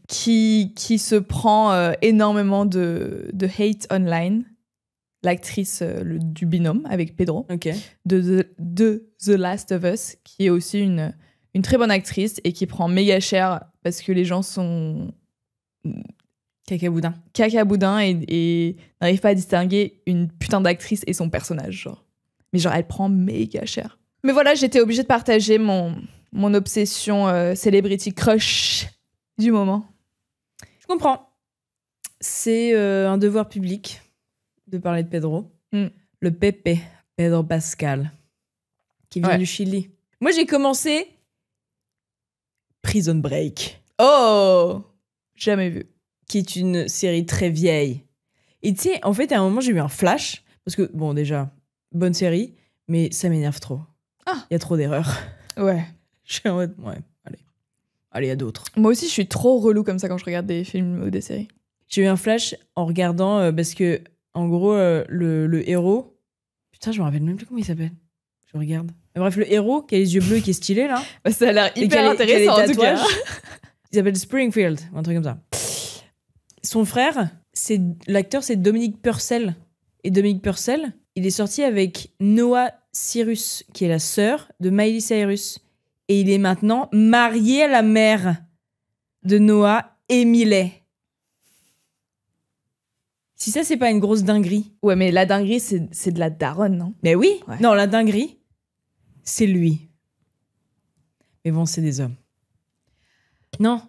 Qui se prend énormément de hate online. L'actrice du binôme avec Pedro. Ok. De The Last of Us, qui est aussi une très bonne actrice et qui prend méga cher parce que les gens sont cacaboudin et n'arrivent pas à distinguer une putain d'actrice et son personnage. Genre. Mais genre, elle prend méga cher. Mais voilà, j'étais obligée de partager mon obsession celebrity crush du moment. Je comprends. C'est un devoir public de parler de Pedro. Le Pepe, Pedro Pascal, qui vient du Chili. Moi, j'ai commencé Prison Break. Oh! Jamais vu. Qui est une série très vieille. Et tu sais, en fait, à un moment, j'ai eu un flash. Parce que, bon, déjà, bonne série, mais ça m'énerve trop. Ah. Il y a trop d'erreurs. Ouais. Je suis en mode, ouais, allez, il y a d'autres. Moi aussi, je suis trop relou comme ça quand je regarde des films ou des séries. J'ai eu un flash en regardant, parce que, en gros, le héros... Putain, je me rappelle même plus comment il s'appelle. Je regarde. Bref, le héros qui a les yeux bleus et qui est stylé, là. Bah, ça a l'air Et hyper intéressant, en tout cas. Il s'appelle Springfield, un truc comme ça. Son frère, l'acteur, c'est Dominic Purcell. Et Dominic Purcell, il est sorti avec Noah Cyrus, qui est la sœur de Miley Cyrus. Et il est maintenant marié à la mère de Noah et Miley. Si ça, c'est pas une grosse dinguerie. Ouais, mais la dinguerie, c'est de la daronne, non? Mais oui. Ouais. Non, la dinguerie, c'est lui. Mais bon, c'est des hommes. Non.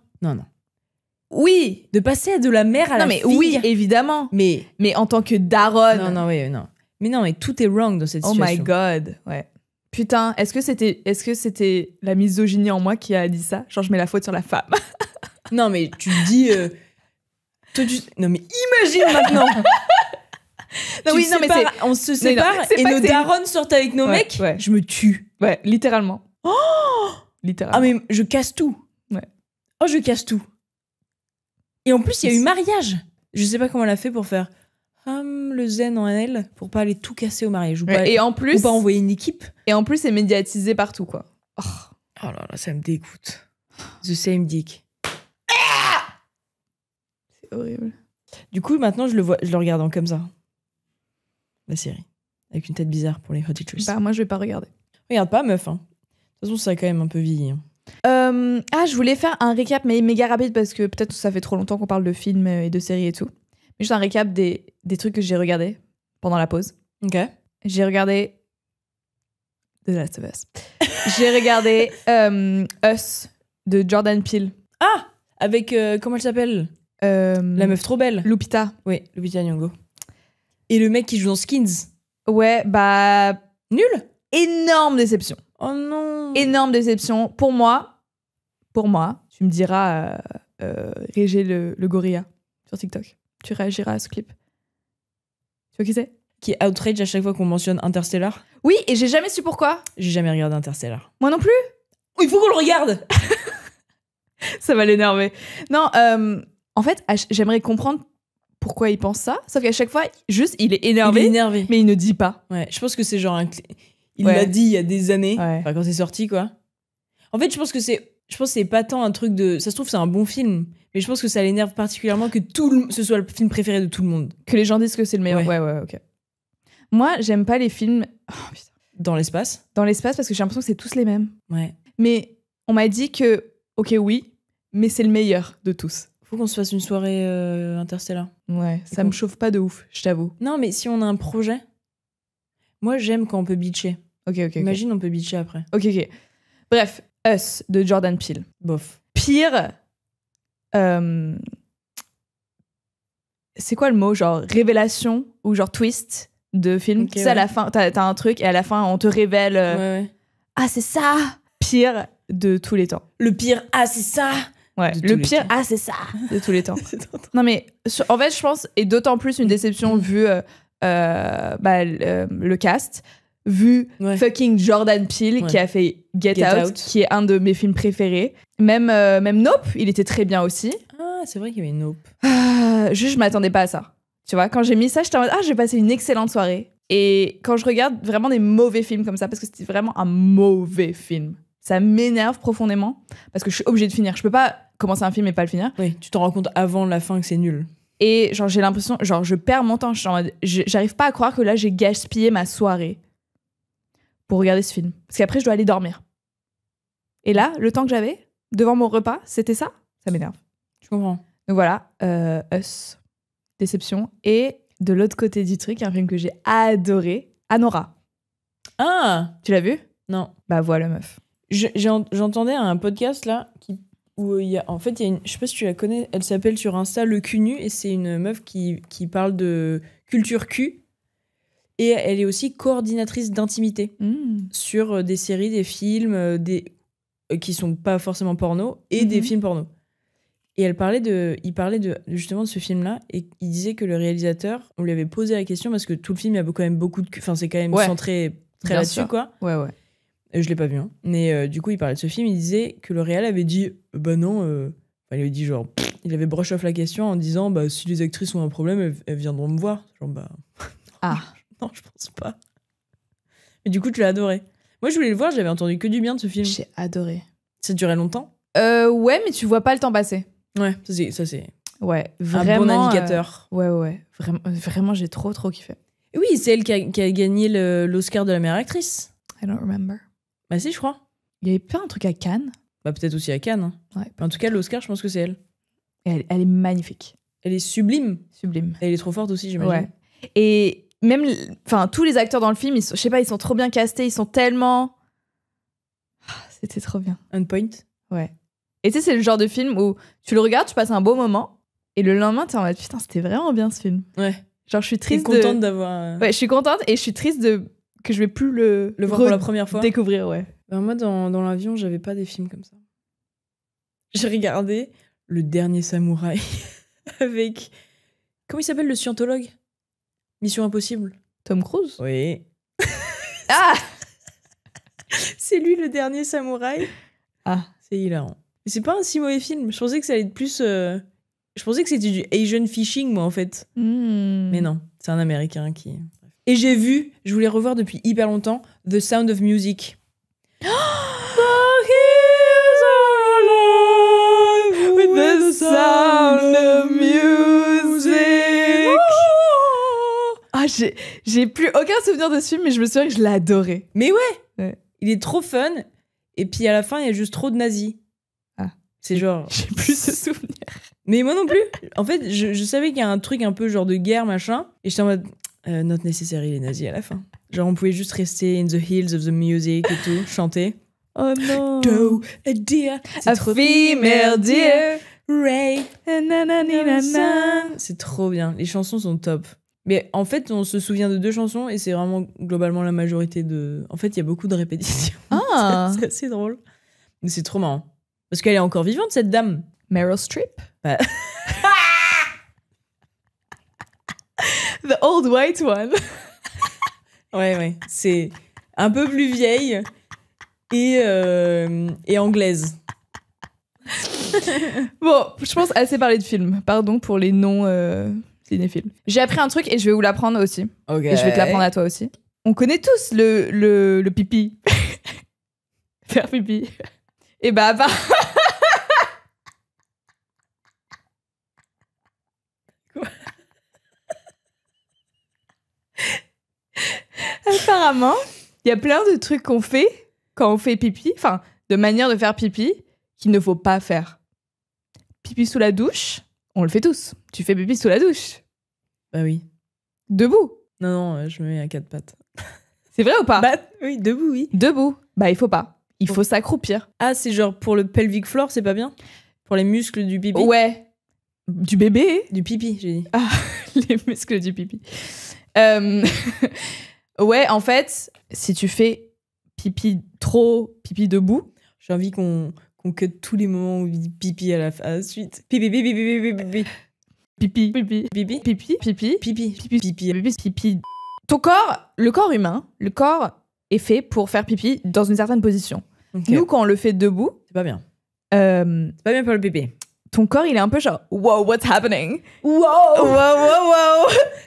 Oui! De passer de la mère à la fille. Non, mais oui, évidemment. Mais en tant que daronne. non. Mais non, mais tout est wrong dans cette Oh situation. my god, ouais. Putain, est-ce que c'était la misogynie en moi qui a dit ça? Genre, je mets la faute sur la femme. Non, mais tu te dis... Non, mais imagine maintenant. Non, oui, non, mais c'est... On se sépare c'est et pas nos que c'est- darons sortent avec nos Ouais, mecs. ouais. Je me tue. Ouais, littéralement. Littéralement. Ah, mais je casse tout. Ouais. Oh, je casse tout. Et en plus, il y a eu mariage. Je sais pas comment elle a fait pour faire le zen en elle pour pas aller tout casser au mariage. Ou pas, Et en plus... ou pas envoyer une équipe. Et en plus, c'est médiatisé partout, quoi. Oh. Oh là là, ça me dégoûte. The same dick. C'est horrible. Du coup, maintenant, je le regarde en comme ça. La série. Avec une tête bizarre pour les hot teachers. Bah, moi, je vais pas regarder. Regarde pas, meuf. Hein. De toute façon, ça a quand même un peu vieilli. Hein. Je voulais faire un récap, mais méga rapide, parce que peut-être ça fait trop longtemps qu'on parle de films et de séries et tout. Mais juste un récap des trucs que j'ai regardés pendant la pause. Ok. J'ai regardé The Last of Us. J'ai regardé Us de Jordan Peele. Ah, avec, comment elle s'appelle? La meuf trop belle. Lupita. Oui, Lupita Nyong'o. Et le mec qui joue dans Skins. Ouais, bah... Nul. Énorme déception. Oh non. Énorme déception. Pour moi, tu me diras Régé le gorilla sur TikTok. Tu réagiras à ce clip. Tu vois qui c'est? Qui est outrage à chaque fois qu'on mentionne Interstellar. Oui, et j'ai jamais su pourquoi. J'ai jamais regardé Interstellar. Moi non plus. Il faut qu'on le regarde. Ça va l'énerver. Non, en fait, j'aimerais comprendre pourquoi il pense ça. Sauf qu'à chaque fois, juste, il est énervé. Il est énervé. Mais il ne dit pas. Ouais, je pense que c'est genre il Ouais. l'a dit il y a des années. Ouais. Enfin, quand c'est sorti, quoi. En fait, je pense que c'est pas tant un truc de... Ça se trouve, c'est un bon film. Mais je pense que ça l'énerve particulièrement que ce soit le film préféré de tout le monde. Que les gens disent que c'est le meilleur. Ouais. Ouais, ok. Moi, j'aime pas les films Dans l'espace. dans l'espace parce que j'ai l'impression que c'est tous les mêmes. Ouais. Mais on m'a dit que, ok, oui, mais c'est le meilleur de tous. Faut qu'on se fasse une soirée Interstellar. Ouais, ça me chauffe pas de ouf, je t'avoue. Non, mais si on a un projet, moi j'aime quand on peut bitcher. Ok. Imagine, on peut bitcher après. Ok. Bref, Us de Jordan Peele. Bof. Pire. C'est quoi le mot? Genre révélation ou genre twist de film. Ok, Tu sais, à la fin, t'as un truc et à la fin, on te révèle. Ouais. Ah, c'est ça! Pire de tous les temps. Le pire, ah, c'est ça! Ouais, De tous le les pire, temps. ah, c'est ça! De tous les temps. C'est trop drôle. Non, mais en fait, je pense, et d'autant plus une déception vu le cast, vu Ouais. fucking Jordan Peele Ouais. qui a fait Get Get Out, Out. qui est un de mes films préférés. Même Nope, il était très bien aussi. Ah, c'est vrai qu'il y avait Nope. Je m'attendais pas à ça. Tu vois, quand j'ai mis ça, j'étais en mode, ah, j'ai passé une excellente soirée. Et quand je regarde vraiment des mauvais films comme ça, parce que c'était vraiment un mauvais film, ça m'énerve profondément, parce que je suis obligée de finir. Je peux pas commencer un film et pas le finir. Oui, tu t'en rends compte avant la fin que c'est nul. Et genre, j'ai l'impression, genre, je perds mon temps. Je suis en mode, j'arrive pas à croire que là, j'ai gaspillé ma soirée pour regarder ce film. Parce qu'après, je dois aller dormir. Et là, le temps que j'avais devant mon repas, c'était ça. Ça m'énerve. Je comprends. Donc voilà, Us, déception. Et de l'autre côté du truc, un film que j'ai adoré, Anora. Ah! Tu l'as vu? Non. Bah voilà, meuf. J'entendais un podcast là où il y a, en fait, il y a je sais pas si tu la connais, elle s'appelle sur Insta Le Cul Nu et c'est une meuf qui parle de culture cul et elle est aussi coordinatrice d'intimité sur des séries, des films, qui sont pas forcément porno et des films porno. Et il parlait justement de ce film-là et il disait que le réalisateur, on lui avait posé la question parce que tout le film, il y a quand même beaucoup de cul, enfin c'est quand même centré très Bien là-dessus sûr. quoi. Ouais. Je l'ai pas vu, hein. Mais du coup, il parlait de ce film. Il disait que le réal avait dit bah non. Il avait dit genre. Il avait brush off la question en disant bah si les actrices ont un problème, elles viendront me voir. Genre bah. Ah. Non, je pense pas. Mais du coup, tu l'as adoré. Moi, je voulais le voir. J'avais entendu que du bien de ce film. J'ai adoré. Ça durait longtemps. Ouais, mais tu vois pas le temps passer. Ouais, ça c'est Ouais, un vraiment. bon indicateur. Ouais. Vraiment, j'ai trop kiffé. Et oui, c'est elle qui a gagné l'Oscar de la meilleure actrice. I don't remember. Bah si, je crois. Il y avait pas un truc à Cannes? Bah peut-être aussi à Cannes. Hein. Ouais. En tout cas, l'Oscar, je pense que c'est elle. Et elle est magnifique. Elle est sublime. Sublime. Elle est trop forte aussi, j'imagine. Ouais. Et même, enfin, tous les acteurs dans le film, je sais pas, ils sont trop bien castés, ils sont tellement. C'était trop bien. On point. Ouais. Et tu sais, c'est le genre de film où tu le regardes, tu passes un beau moment, et le lendemain, t'es en mode putain, c'était vraiment bien ce film. Ouais. Genre, je suis T'es triste contente d'avoir. Ouais, je suis contente et je suis triste que je vais plus le Le voir pour la première fois. découvrir, ouais. Ben moi, dans l'avion, j'avais pas des films comme ça. J'ai regardé Le Dernier Samouraï avec. Comment il s'appelle le scientologue? Mission Impossible. Tom Cruise. Oui. Ah. C'est lui le Dernier Samouraï. Ah. C'est hilarant. Mais c'est pas un si mauvais film. Je pensais que ça allait être plus. Je pensais que c'était du Asian fishing, moi, en fait. Mais non, c'est un Américain qui. Et j'ai vu, je voulais revoir depuis hyper longtemps, The Sound of Music. The hills are alive With the sound of music. Ah, j'ai plus aucun souvenir de ce film, mais je me souviens que je l'ai adoré. Mais ouais. Ouais. Il est trop fun. Et puis à la fin, il y a juste trop de nazis. Ah. C'est genre. J'ai plus ce souvenir. Mais moi non plus. En fait, je savais qu'il y a un truc un peu genre de guerre, machin. Et j'étais en mode. Not necessary, les nazis à la fin. Genre, on pouvait juste rester in the hills of the music et tout, chanter. Oh non. Do a deer. A female deer. Ray. Nananina. C'est trop bien. Les chansons sont top. Mais en fait, on se souvient de 2 chansons et c'est vraiment globalement la majorité de. En fait, il y a beaucoup de répétitions. Ah. C'est assez drôle. Mais c'est trop marrant. Parce qu'elle est encore vivante, cette dame. Meryl Streep. Bah. The old white one. Ouais. C'est un peu plus vieille et anglaise. Bon, je pense assez parler de films. Pardon pour les noms cinéphiles. J'ai appris un truc et je vais vous l'apprendre aussi. Ok. Et je vais te l'apprendre à toi aussi. On connaît tous le pipi. Faire pipi. Et bah, apparemment, il y a plein de trucs qu'on fait quand on fait pipi, enfin, de manière de faire pipi qu'il ne faut pas faire. pipi sous la douche, on le fait tous. Tu fais pipi sous la douche. Bah oui. Debout. Non, je me mets à 4 pattes. C'est vrai ou pas? Bah oui, debout, oui. Debout. Bah, il faut pas. Il faut s'accroupir. Ah, c'est genre pour le pelvic floor, c'est pas bien? Pour les muscles du pipi? Ouais. Du bébé. Du pipi, j'ai dit. Ah, les muscles du pipi. Ouais, en fait, si tu fais pipi debout, J'ai envie qu'on cut tous les moments où il dit pipi à la suite. Pipi, pipi, pipi, pipi, pipi, pipi, pipi, pipi, pipi. Ton corps, le corps humain, le corps est fait pour faire pipi dans une certaine position. Okay. Nous, quand on le fait debout, c'est pas bien. C'est pas bien pour le pipi. Ton corps, il est un peu genre, wow, what's happening? Wow!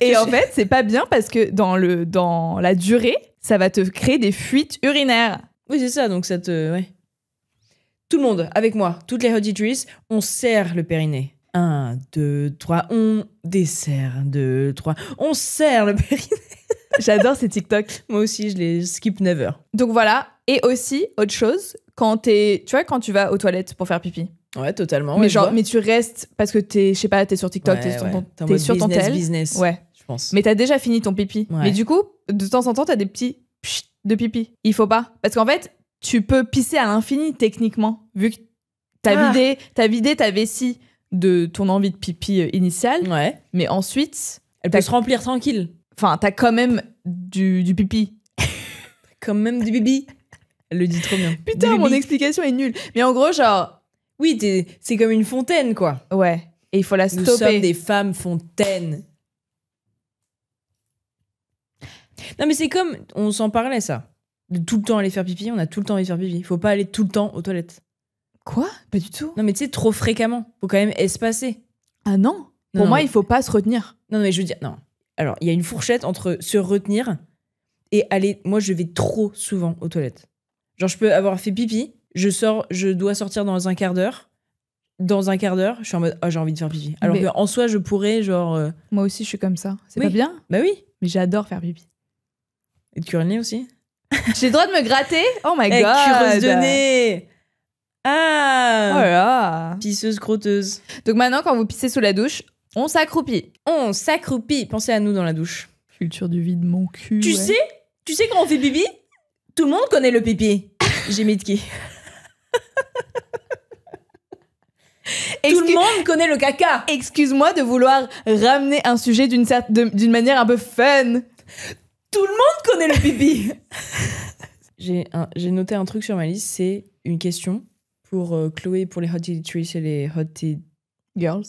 Et en fait, c'est pas bien parce que dans la durée, ça va te créer des fuites urinaires. Oui, c'est ça, donc ça te... Ouais. Tout le monde, avec moi, toutes les auditrices, on serre le périnée. 1, 2, 3, on desserre. 1, 2, 3, on serre le périnée. J'adore ces TikTok. Moi aussi, je les skip never. Donc voilà. Et aussi, autre chose, quand tu vas aux toilettes pour faire pipi. Ouais, totalement. Mais genre, mais tu restes parce que t'es sur TikTok, t'es sur ton tel. Business, ouais. Je pense. Mais t'as déjà fini ton pipi. Ouais. Mais du coup, de temps en temps, t'as des petits pchit de pipi. Il faut pas. Parce qu'en fait, tu peux pisser à l'infini, techniquement. Vu que t'as vidé ta vessie de ton envie de pipi initiale. Ouais. Mais ensuite... Elle peut se remplir tranquille. Enfin, t'as quand même du pipi. Quand même du pipi. Elle le dit trop bien. Putain, mon explication est nulle. Mais en gros, genre... Oui, c'est comme une fontaine, quoi. Ouais. Et il faut la stopper. Nous sommes des femmes fontaines. Non, mais c'est comme... On s'en parlait, ça. De tout le temps aller faire pipi, on a tout le temps envie de faire pipi. Il faut pas aller tout le temps aux toilettes. Quoi? Pas du tout. Non, mais tu sais, trop fréquemment. Faut quand même espacer. Ah non? Pour moi, il faut pas se retenir. Non, mais je veux dire... Non. Alors, il y a une fourchette entre se retenir et aller... Moi, je vais trop souvent aux toilettes. Genre, je peux avoir fait pipi, je dois sortir dans un quart d'heure. Dans un quart d'heure, je suis en mode, j'ai envie de faire pipi. Alors qu'en soi, je pourrais, genre... Moi aussi, je suis comme ça. C'est pas bien? Bah oui. Mais j'adore faire pipi. Et de curiner aussi? J'ai le droit de me gratter? Oh my god! Cureuse de nez! Ah! Voilà. Pisseuse crotteuse. Donc maintenant, quand vous pissez sous la douche, on s'accroupit. On s'accroupit. Pensez à nous dans la douche. Culture du vide, mon cul. Tu sais quand on fait pipi? Tout le monde connaît le pipi. J'ai mis de qui? Tout le monde connaît le caca. Excuse-moi de vouloir ramener un sujet d'une manière un peu fun. Tout le monde connaît le pipi. J'ai noté un truc sur ma liste, c'est une question pour Chloé, pour les Hottie Trice et les Hottie Girls.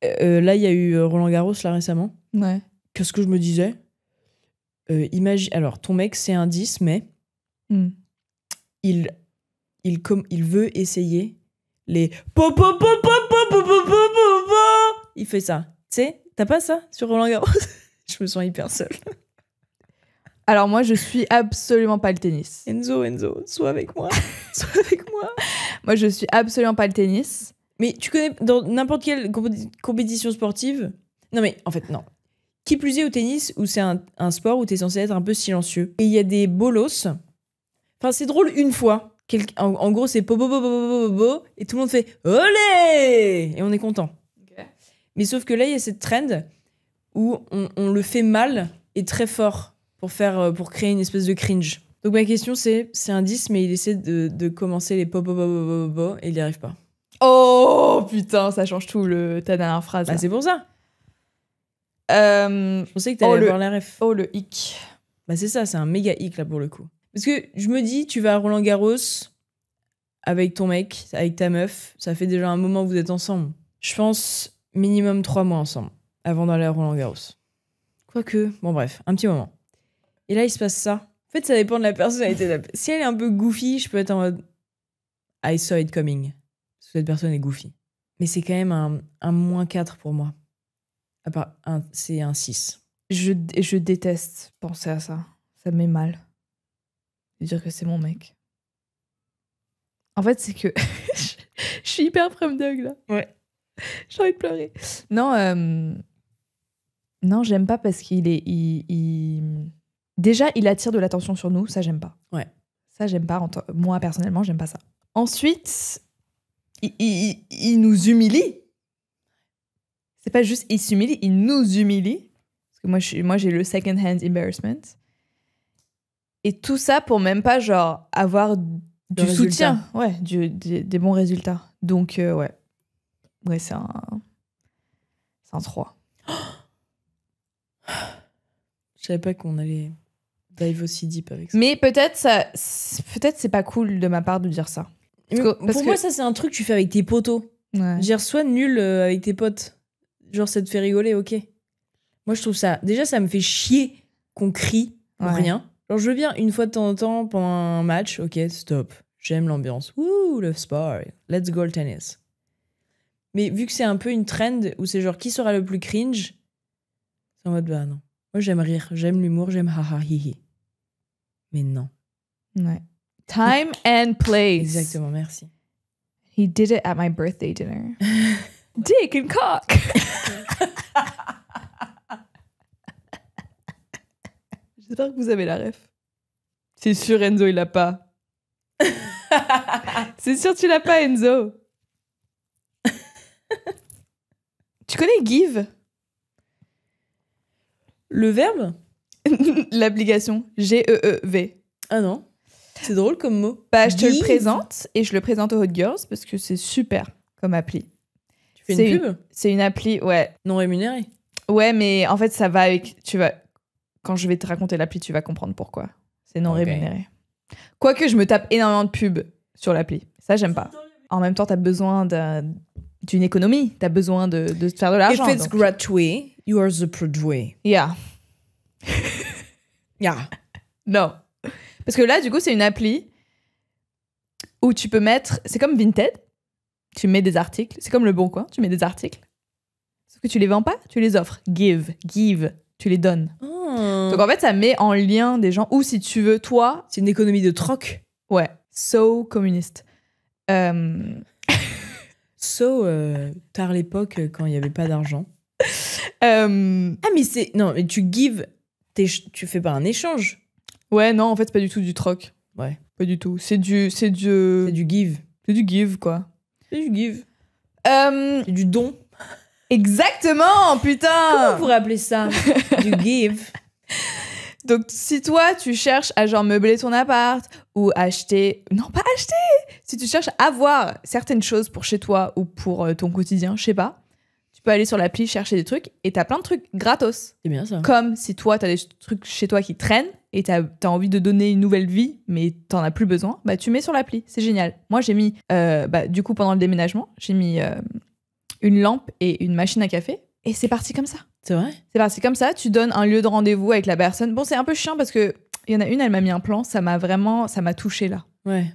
Là, il y a eu Roland Garros là récemment. Ouais. Qu'est-ce que je me disais? Imagine, alors ton mec c'est un 10, mais il veut essayer les il fait ça. Tu sais, t'as pas ça sur Roland Garros? Je me sens hyper seule. Alors moi, je suis absolument pas le tennis. Enzo, sois avec moi. Moi, je suis absolument pas le tennis. Mais tu connais dans n'importe quelle compétition sportive? Non mais en fait non. Qui plus est au tennis, où c'est un sport où t'es censé être un peu silencieux. Et il y a des bolos. Enfin, c'est drôle une fois. En gros, c'est po et tout le monde fait olé et on est content. Okay. Mais sauf que là, il y a cette trend où on le fait mal et très fort pour créer une espèce de cringe. Donc ma question c'est un 10, mais il essaie de commencer les po et il n'y arrive pas. Oh putain, ça change tout ta dernière phrase. Bah, c'est pour ça. Je pensais que t'allais avoir la ref. Oh, le hic. Bah c'est ça, c'est un méga hic là pour le coup. Parce que je me dis, tu vas à Roland Garros avec ton mec, avec ta meuf, ça fait déjà un moment que vous êtes ensemble. Je pense minimum 3 mois ensemble avant d'aller à Roland Garros. Quoique, bon bref, un petit moment. Et là, il se passe ça. En fait, ça dépend de la personnalité. Si elle est un peu goofy, je peux être en mode I saw it coming. Parce que cette personne est goofy. Mais c'est quand même un -4 pour moi. À part c'est un 6. Je déteste penser à ça. Ça me met mal. De dire que c'est mon mec. En fait, c'est que je suis hyper prom dog là. Ouais. J'ai envie de pleurer. Non, non, j'aime pas parce qu'il est... Déjà, il attire de l'attention sur nous. Ça, j'aime pas. Ouais. Ça, j'aime pas. Moi, personnellement, j'aime pas ça. Ensuite, il nous humilie. C'est pas juste il s'humilie, il nous humilie. Parce que moi j'ai le second hand embarrassment. Et tout ça pour même pas genre avoir du soutien, ouais, des bons résultats. Donc ouais, c'est un 3. Je savais pas qu'on allait dive aussi deep avec ça. Mais peut-être c'est pas cool de ma part de dire ça. Pour moi, ça c'est un truc que tu fais avec tes potos. Ouais. Dire sois nul avec tes potes. Genre ça te fait rigoler, ok. Moi je trouve ça. Déjà ça me fait chier qu'on crie pour rien. Genre je veux bien une fois de temps en temps pendant un match, ok, stop. J'aime l'ambiance. Wouh, le sport. Let's go le tennis. Mais vu que c'est un peu une trend où c'est genre qui sera le plus cringe, c'est en mode bah non. Moi j'aime rire, j'aime l'humour, j'aime haha hihi. Mais non. Ouais. Time and place. Exactement, merci. He did it at my birthday dinner. Dick and cock. J'espère que vous avez la ref. C'est sûr Enzo il l'a pas. C'est sûr tu l'as pas Enzo. Tu connais give? Le verbe? L'application G-E-E-V. Ah non. C'est drôle comme mot. Bah, je te le présente et je le présente aux Hot Girls parce que c'est super comme appli. Tu fais une pub? C'est une appli, ouais. Non rémunérée? Ouais, mais en fait, ça va avec... Quand je vais te raconter l'appli, tu vas comprendre pourquoi. C'est non rémunéré. Quoique, je me tape énormément de pubs sur l'appli. Ça, j'aime pas. En même temps, t'as besoin d'une économie. T'as besoin de te faire de l'argent. If it's gratuit, you are the produit. Yeah. Yeah. Non. Parce que là, du coup, c'est une appli où tu peux mettre... C'est comme Vinted. Tu mets des articles. C'est comme Le Bon Coin. Tu mets des articles. Sauf que tu les vends pas, tu les offres. Give. Tu les donnes. Oh. Donc en fait, ça met en lien des gens. Ou si tu veux, toi... C'est une économie de troc. Ouais. So communiste. Tard l'époque, quand il n'y avait pas d'argent. Ah, mais c'est... Non, mais tu give... Tu fais pas un échange. Ouais, non, en fait, c'est pas du tout du troc. Ouais. Pas du tout. C'est du give. C'est du give, quoi. C'est du give. C'est du don. Exactement, putain. Comment on pourrait appeler ça? Du give. Donc, si toi, tu cherches à genre meubler ton appart ou acheter... Non, pas acheter. Si tu cherches à avoir certaines choses pour chez toi ou pour ton quotidien, je sais pas, tu peux aller sur l'appli chercher des trucs et t'as plein de trucs gratos. C'est bien ça. Comme si toi, t'as des trucs chez toi qui traînent et t'as envie de donner une nouvelle vie, mais t'en as plus besoin, bah tu mets sur l'appli. C'est génial. Moi, j'ai mis... du coup, pendant le déménagement, j'ai mis une lampe et une machine à café et c'est parti comme ça. C'est vrai? C'est parti comme ça. Tu donnes un lieu de rendez-vous avec la personne. Bon, c'est un peu chiant parce que il y en a une, elle m'a mis un plan. Ça m'a touchée là. Ouais.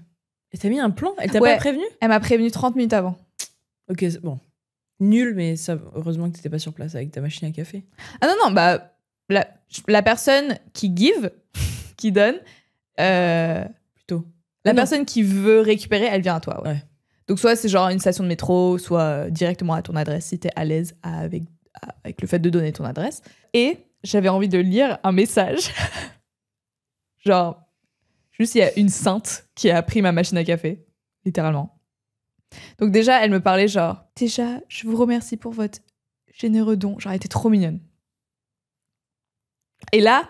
Et t'as mis un plan? Elle t'a Ouais. pas prévenu? Elle m'a prévenu 30 minutes avant. Ok, c'est bon. Nul, mais ça, heureusement que t'étais pas sur place avec ta machine à café. Ah non, bah, la personne qui give, qui donne, Plutôt. la personne qui veut récupérer, elle vient à toi. Ouais. Ouais. Donc, soit c'est genre une station de métro, soit directement à ton adresse si t'es à l'aise avec le fait de donner ton adresse. Et j'avais envie de lire un message. Genre, juste il y a une sainte qui a pris ma machine à café, littéralement. Donc déjà, elle me parlait genre, déjà, je vous remercie pour votre généreux don. Genre, elle était trop mignonne. Et là,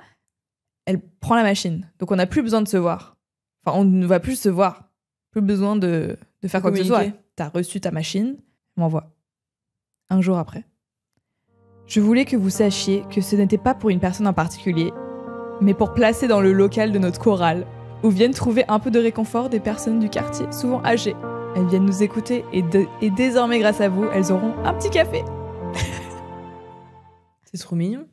elle prend la machine. Donc on n'a plus besoin de se voir. Enfin, on ne va plus se voir. Plus besoin de faire quoi que ce soit. T'as reçu ta machine, m'envoie. Un jour après. Je voulais que vous sachiez que ce n'était pas pour une personne en particulier, mais pour placer dans le local de notre chorale, où viennent trouver un peu de réconfort des personnes du quartier, souvent âgées. Elles viennent nous écouter et désormais, grâce à vous, elles auront un petit café. C'est trop mignon.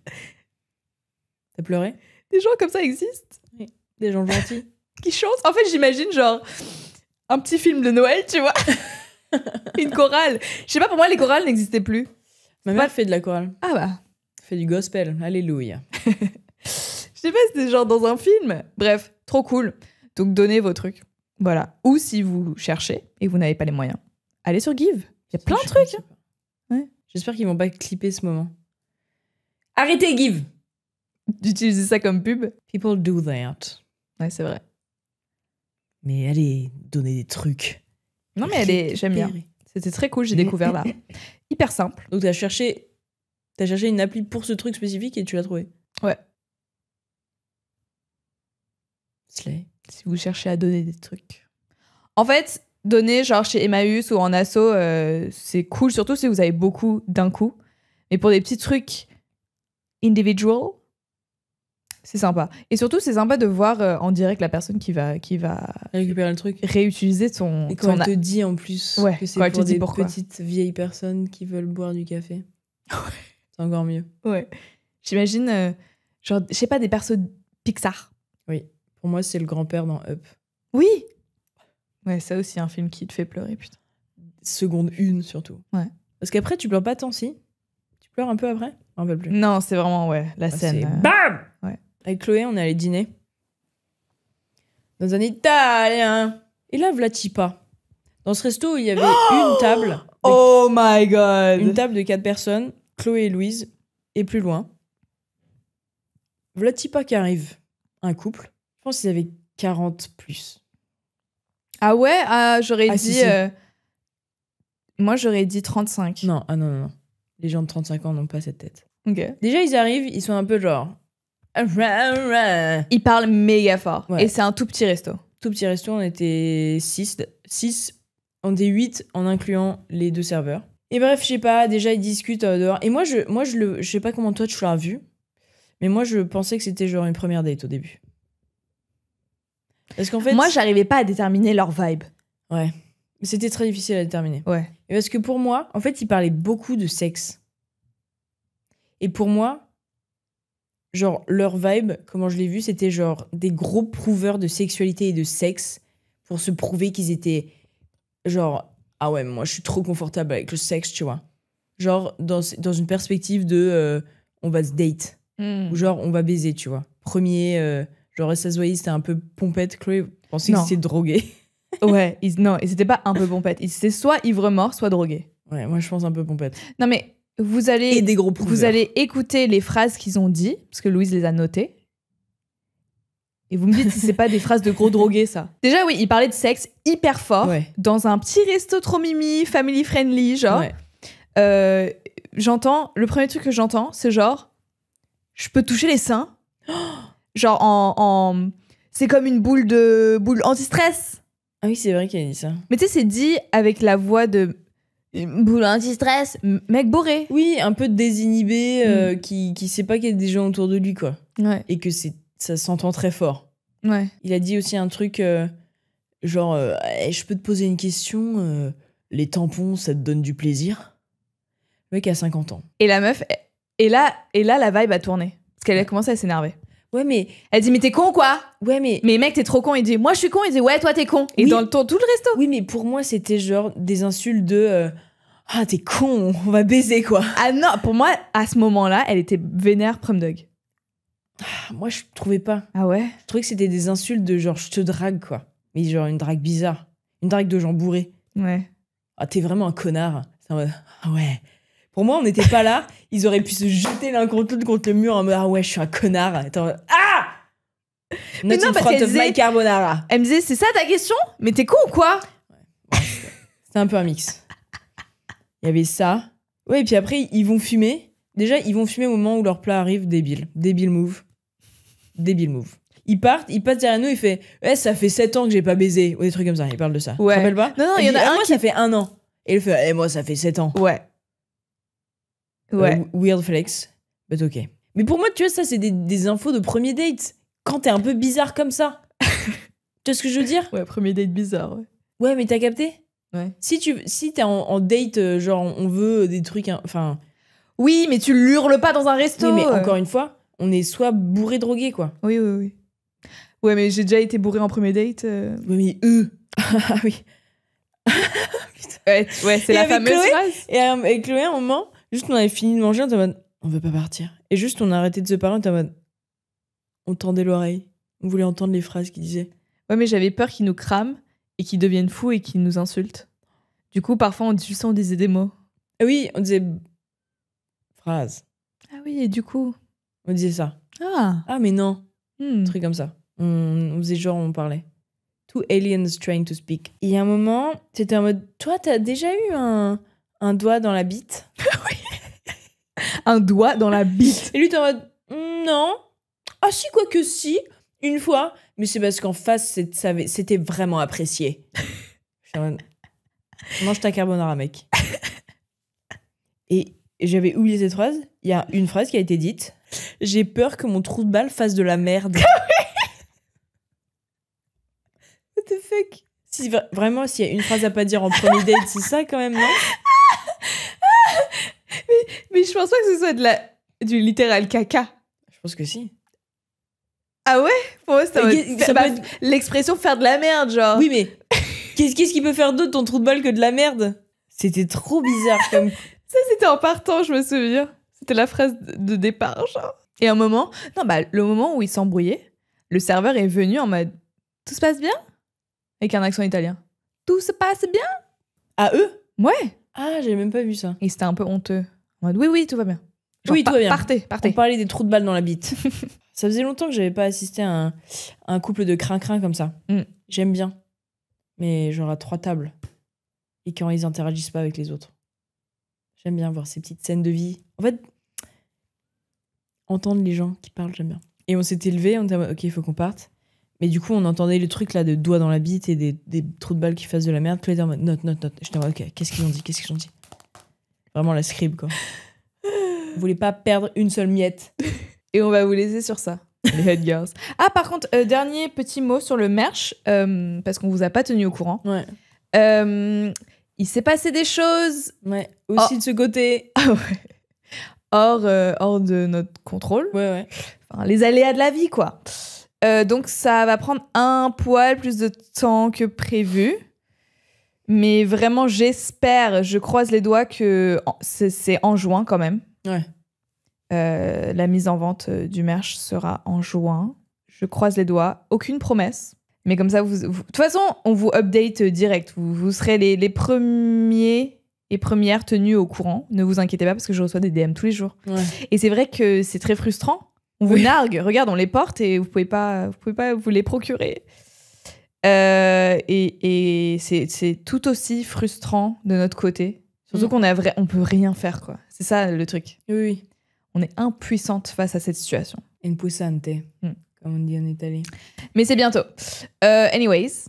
T'as pleuré? Des gens comme ça existent. Oui. Des gens gentils. Qui chantent. En fait, j'imagine genre un petit film de Noël, tu vois. Une chorale. Je sais pas, pour moi, les chorales n'existaient plus. Ma mère fait de la chorale. Ah bah. Elle fait du gospel. Alléluia. Je sais pas, c'était genre dans un film. Bref, trop cool. Donc, donnez vos trucs. Voilà. Ou si vous cherchez et que vous n'avez pas les moyens, allez sur Give. Il y a plein de trucs. Ouais. J'espère qu'ils vont pas clipper ce moment. Arrêtez Give! D'utiliser ça comme pub. People do that. Ouais, c'est vrai. Mais allez, donner des trucs. Non, mais j'aime bien. C'était très cool, j'ai découvert là. Hyper simple. Donc t'as cherché une appli pour ce truc spécifique et tu l'as trouvé. Ouais. Slay. Si vous cherchez à donner des trucs. En fait, donner genre chez Emmaüs ou en asso, c'est cool, surtout si vous avez beaucoup d'un coup. Mais pour des petits trucs individual, c'est sympa. Et surtout, c'est sympa de voir en direct la personne qui va Récupérer le truc. réutiliser ton... Et quand elle te dit en plus Ouais, que c'est quand elle te pour dit des pourquoi. petites vieilles personnes qui veulent boire du café. C'est encore mieux. Ouais. J'imagine, genre, je sais pas, des persos Pixar. Oui. Pour moi, c'est le grand-père dans Up. Oui. Ouais, ça aussi, un film qui te fait pleurer, putain. Seconde 1 surtout. Ouais. Parce qu'après, tu pleures pas tant si. Tu pleures un peu après. Un peu plus. Non, c'est vraiment, ouais, la scène. C'est BAM Ouais. Avec Chloé, on est allé dîner. Dans un italien. Et là, Vlatipa. Dans ce resto, il y avait une table. Oh my god. Une table de 4 personnes. Chloé et Louise. Et plus loin. Vlatipa qui arrive. Un couple. Je pense qu'ils avaient 40 plus. Ah ouais, j'aurais Ah, dit... si. Moi, j'aurais dit 35. Non, non. Les gens de 35 ans n'ont pas cette tête. Ok. Déjà, ils arrivent, ils sont un peu genre... Il parle méga fort. Ouais. Et c'est un tout petit resto. Tout petit resto, on était 6. On était 8 en incluant les 2 serveurs. Et bref, je sais pas, déjà ils discutent dehors. Et moi, je sais pas comment toi tu l'as vu, mais moi je pensais que c'était genre une première date au début. Parce qu'en fait... Moi, j'arrivais pas à déterminer leur vibe. Ouais. C'était très difficile à déterminer. Ouais. Et parce que pour moi, en fait, ils parlaient beaucoup de sexe. Et pour moi, genre, leur vibe, comment je l'ai vu, c'était genre des gros prouveurs de sexualité et de sexe pour se prouver qu'ils étaient genre, ah ouais, moi je suis trop confortable avec le sexe, tu vois. Genre, dans une perspective de on va se date. Ou genre, on va baiser, tu vois. Premier, genre, ça se voyait, c'était un peu pompette. Chloé pensait que Non. c'était drogué. Ouais, non, ils étaient pas un peu pompettes. Ils étaient soit ivres morts, soit drogués. Ouais, moi je pense un peu pompette. Non, mais vous allez... Et des gros prouveurs. Vous allez écouter les phrases qu'ils ont dit, parce que Louise les a notées. Et vous me dites si c'est pas des phrases de gros drogués, ça. Déjà, oui, ils parlaient de sexe hyper fort, Ouais. dans un petit resto trop mimi, family friendly, genre. Ouais. Le premier truc que j'entends, c'est genre, je peux toucher les seins. Genre c'est comme une boule anti-stress. Ah oui, c'est vrai qu'elle a dit ça. Mais tu sais, c'est dit avec la voix de boule anti-stress, mec bourré. Oui, un peu désinhibé, qui sait pas qu'il y a des gens autour de lui, quoi. Ouais, Et que ça s'entend très fort. ouais. Il a dit aussi un truc genre, hey, je peux te poser une question, les tampons, ça te donne du plaisir? Le mec a 50 ans. Et la meuf, et là, la vibe a tourné. Parce qu'elle a commencé à s'énerver. Ouais, mais... Elle dit, mais t'es con, quoi? Ouais, mais... Mais mec, t'es trop con. Il dit, moi, je suis con. Il dit, ouais, toi, t'es con. Et Oui. dans tout le resto. Oui, mais pour moi, c'était genre des insultes de... ah, t'es con, on va baiser, quoi. Ah non, pour moi, à ce moment-là, elle était vénère prom dog. Ah, moi, je trouvais pas. Ah ouais? Je trouvais que c'était des insultes de genre, je te drague, quoi. Mais genre une drague bizarre. Une drague de gens bourrés. Ouais. Ah, t'es vraiment un connard. C'est en mode, ah ouais. Pour moi, on n'était pas là. Ils auraient pu se jeter l'un contre l'autre contre le mur en mode, ah ouais, je suis un connard. Et t'es en mode, ah! Mais Not non, in parce front qu'elle of disait- my carbonara. Elle me disait, c'est ça ta question? Mais t'es con ou quoi? C'était un peu un mix. Il y avait ça. Ouais, et puis après, ils vont fumer. Déjà, ils vont fumer au moment où leur plat arrive. Débile. Débile move. Débile move. Ils partent, ils passent derrière nous, il fait ouais, ça fait 7 ans que j'ai pas baisé. Ou des trucs comme ça. Il parle de ça. Ouais. Tu te rappelles pas? Non, il Il y en dit, a ah, un moi, qui... ça fait 1 an. Et il fait moi, ça fait 7 ans. Ouais. Ouais. Weird flex. But ok. Mais pour moi, tu vois, ça, c'est des infos de premier date. Quand t'es un peu bizarre comme ça. Tu vois ce que je veux dire? Ouais, premier date bizarre, ouais. Ouais, mais t'as capté? Ouais. Si t'es en date, genre, on veut des trucs. Enfin. Oui, mais tu l'hurles pas dans un resto. Oui, mais encore une fois, on est soit bourré, drogué, quoi. Oui, oui, oui. Ouais, mais j'ai déjà été bourrée en premier date. Oui, mais eux. Ah oui. Ouais, c'est Et la avec fameuse Chloé phrase. Et avec Chloé, à un moment, juste on avait fini de manger, on était en mode, on veut pas partir. Et juste on a arrêté de se parler, on était en mode, on tendait l'oreille. On voulait entendre les phrases qu'il disait. Ouais, mais j'avais peur qu'ils nous crament et qu'ils deviennent fous et qu'ils nous insultent. Du coup, parfois, on disait des mots. Ah oui, on disait phrase. Ah oui, et du coup... On disait ça. Ah. Ah, mais non. Hmm. Un truc comme ça. On faisait genre, on parlait. Two aliens trying to speak. Et il y a un moment, c'était en mode, toi, t'as déjà eu un doigt dans la bite? Un doigt dans la bite. Et lui, t'es en mode, non. Ah si, quoique si, une fois. Mais c'est parce qu'en face, c'était vraiment apprécié. J'étais en mode, mange ta carbonara, mec. Et j'avais oublié cette phrase. Il y a une phrase qui a été dite. J'ai peur que mon trou de balle fasse de la merde. What the fuck? Si, vraiment, s'il y a une phrase à pas dire en premier date, c'est ça quand même, non? Mais je pense pas que ce soit du littéral caca. Je pense que si. Ah ouais? Pour moi, c'est l'expression faire de la merde, genre. Oui, mais qu'est-ce qui peut faire d'autre ton trou de balle que de la merde? C'était trop bizarre comme... Ça, c'était en partant, je me souviens. C'était la phrase de départ, genre. Et un moment, le moment où ils s'embrouillaient, le serveur est venu en mode « Tout se passe bien ?» avec un accent italien. « Tout se passe bien ?» À eux? Ouais. Ah, j'avais même pas vu ça. Et c'était un peu honteux. En mode « Oui, tout va bien. » Genre, oui, tout va bien. Partez. On parlait des trous de balle dans la bite. Ça faisait longtemps que j'avais pas assisté à un couple de crin-crin comme ça. J'aime bien. Mais genre à 3 tables. Et quand ils interagissent pas avec les autres. J'aime bien voir ces petites scènes de vie. En fait, entendre les gens qui parlent, j'aime bien. Et on s'était levés, on était en mode, ok, il faut qu'on parte. Mais du coup, on entendait le truc là de doigts dans la bite et des trous de balles qui fassent de la merde. Puis on était en mode, note. J'étais en mode, ok, qu'est-ce qu'ils ont dit? Vraiment la scribe, quoi. Vous voulez pas perdre une seule miette. Et on va vous laisser sur ça, les Hot Girls. Ah, par contre, dernier petit mot sur le merch, parce qu'on vous a pas tenu au courant. Ouais. Il s'est passé des choses. Ouais, aussi de ce côté. Hors de notre contrôle. Ouais. Enfin, les aléas de la vie, quoi. Donc, ça va prendre un poil plus de temps que prévu. Mais vraiment, je croise les doigts que c'est en juin quand même. Ouais. La mise en vente du merch sera en juin. Je croise les doigts. Aucune promesse. Mais comme ça, de toute façon, on vous update direct. Vous serez les premiers et premières tenus au courant. Ne vous inquiétez pas parce que je reçois des DM tous les jours. Ouais. Et c'est vrai que c'est très frustrant. On vous nargue. Regarde, on les porte et vous pouvez pas vous les procurer. Et c'est tout aussi frustrant de notre côté. Surtout on peut rien faire, quoi. C'est ça le truc. Oui. On est impuissante face à cette situation. Impuissante, comme on dit en italien. Mais c'est bientôt. Anyways,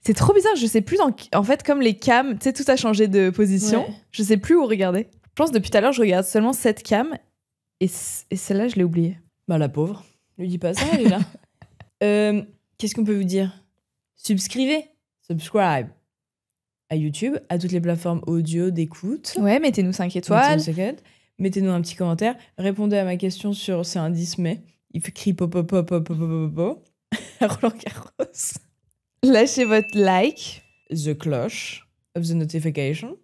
c'est trop bizarre. Je sais plus en fait, comme les cams, tu sais, tout a changé de position. Ouais. Je sais plus où regarder. Je pense depuis tout à l'heure, je regarde seulement cette cam et celle-là, je l'ai oubliée. Bah la pauvre. Ne lui dis pas ça, elle est là. Qu'est-ce qu'on peut vous dire? Subscribe à YouTube, à toutes les plateformes audio d'écoute. Ouais, mettez-nous 5 étoiles. Mettez-nous un petit commentaire. Répondez à ma question sur c'est un 10 mai. Il fait cri pop. Roland Garros. Lâchez votre like. The cloche of the notification.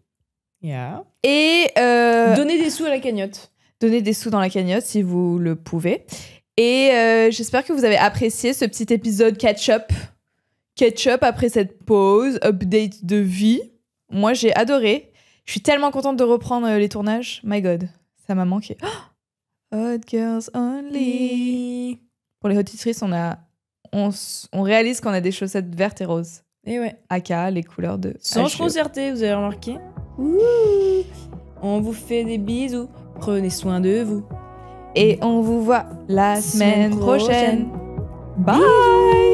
Yeah. Et donnez des sous à la cagnotte. Donnez des sous dans la cagnotte si vous le pouvez. Et j'espère que vous avez apprécié ce petit épisode catch-up après cette pause, update de vie. Moi, j'ai adoré. Je suis tellement contente de reprendre les tournages. My God, ça m'a manqué. Oh, Hot Girls Only. Pour les hotitrices, on réalise qu'on a des chaussettes vertes et roses. Et ouais. Aka, les couleurs de Sans concerter, vous avez remarqué? Ouh. On vous fait des bisous. Prenez soin de vous. Et on vous voit la semaine prochaine. Bye.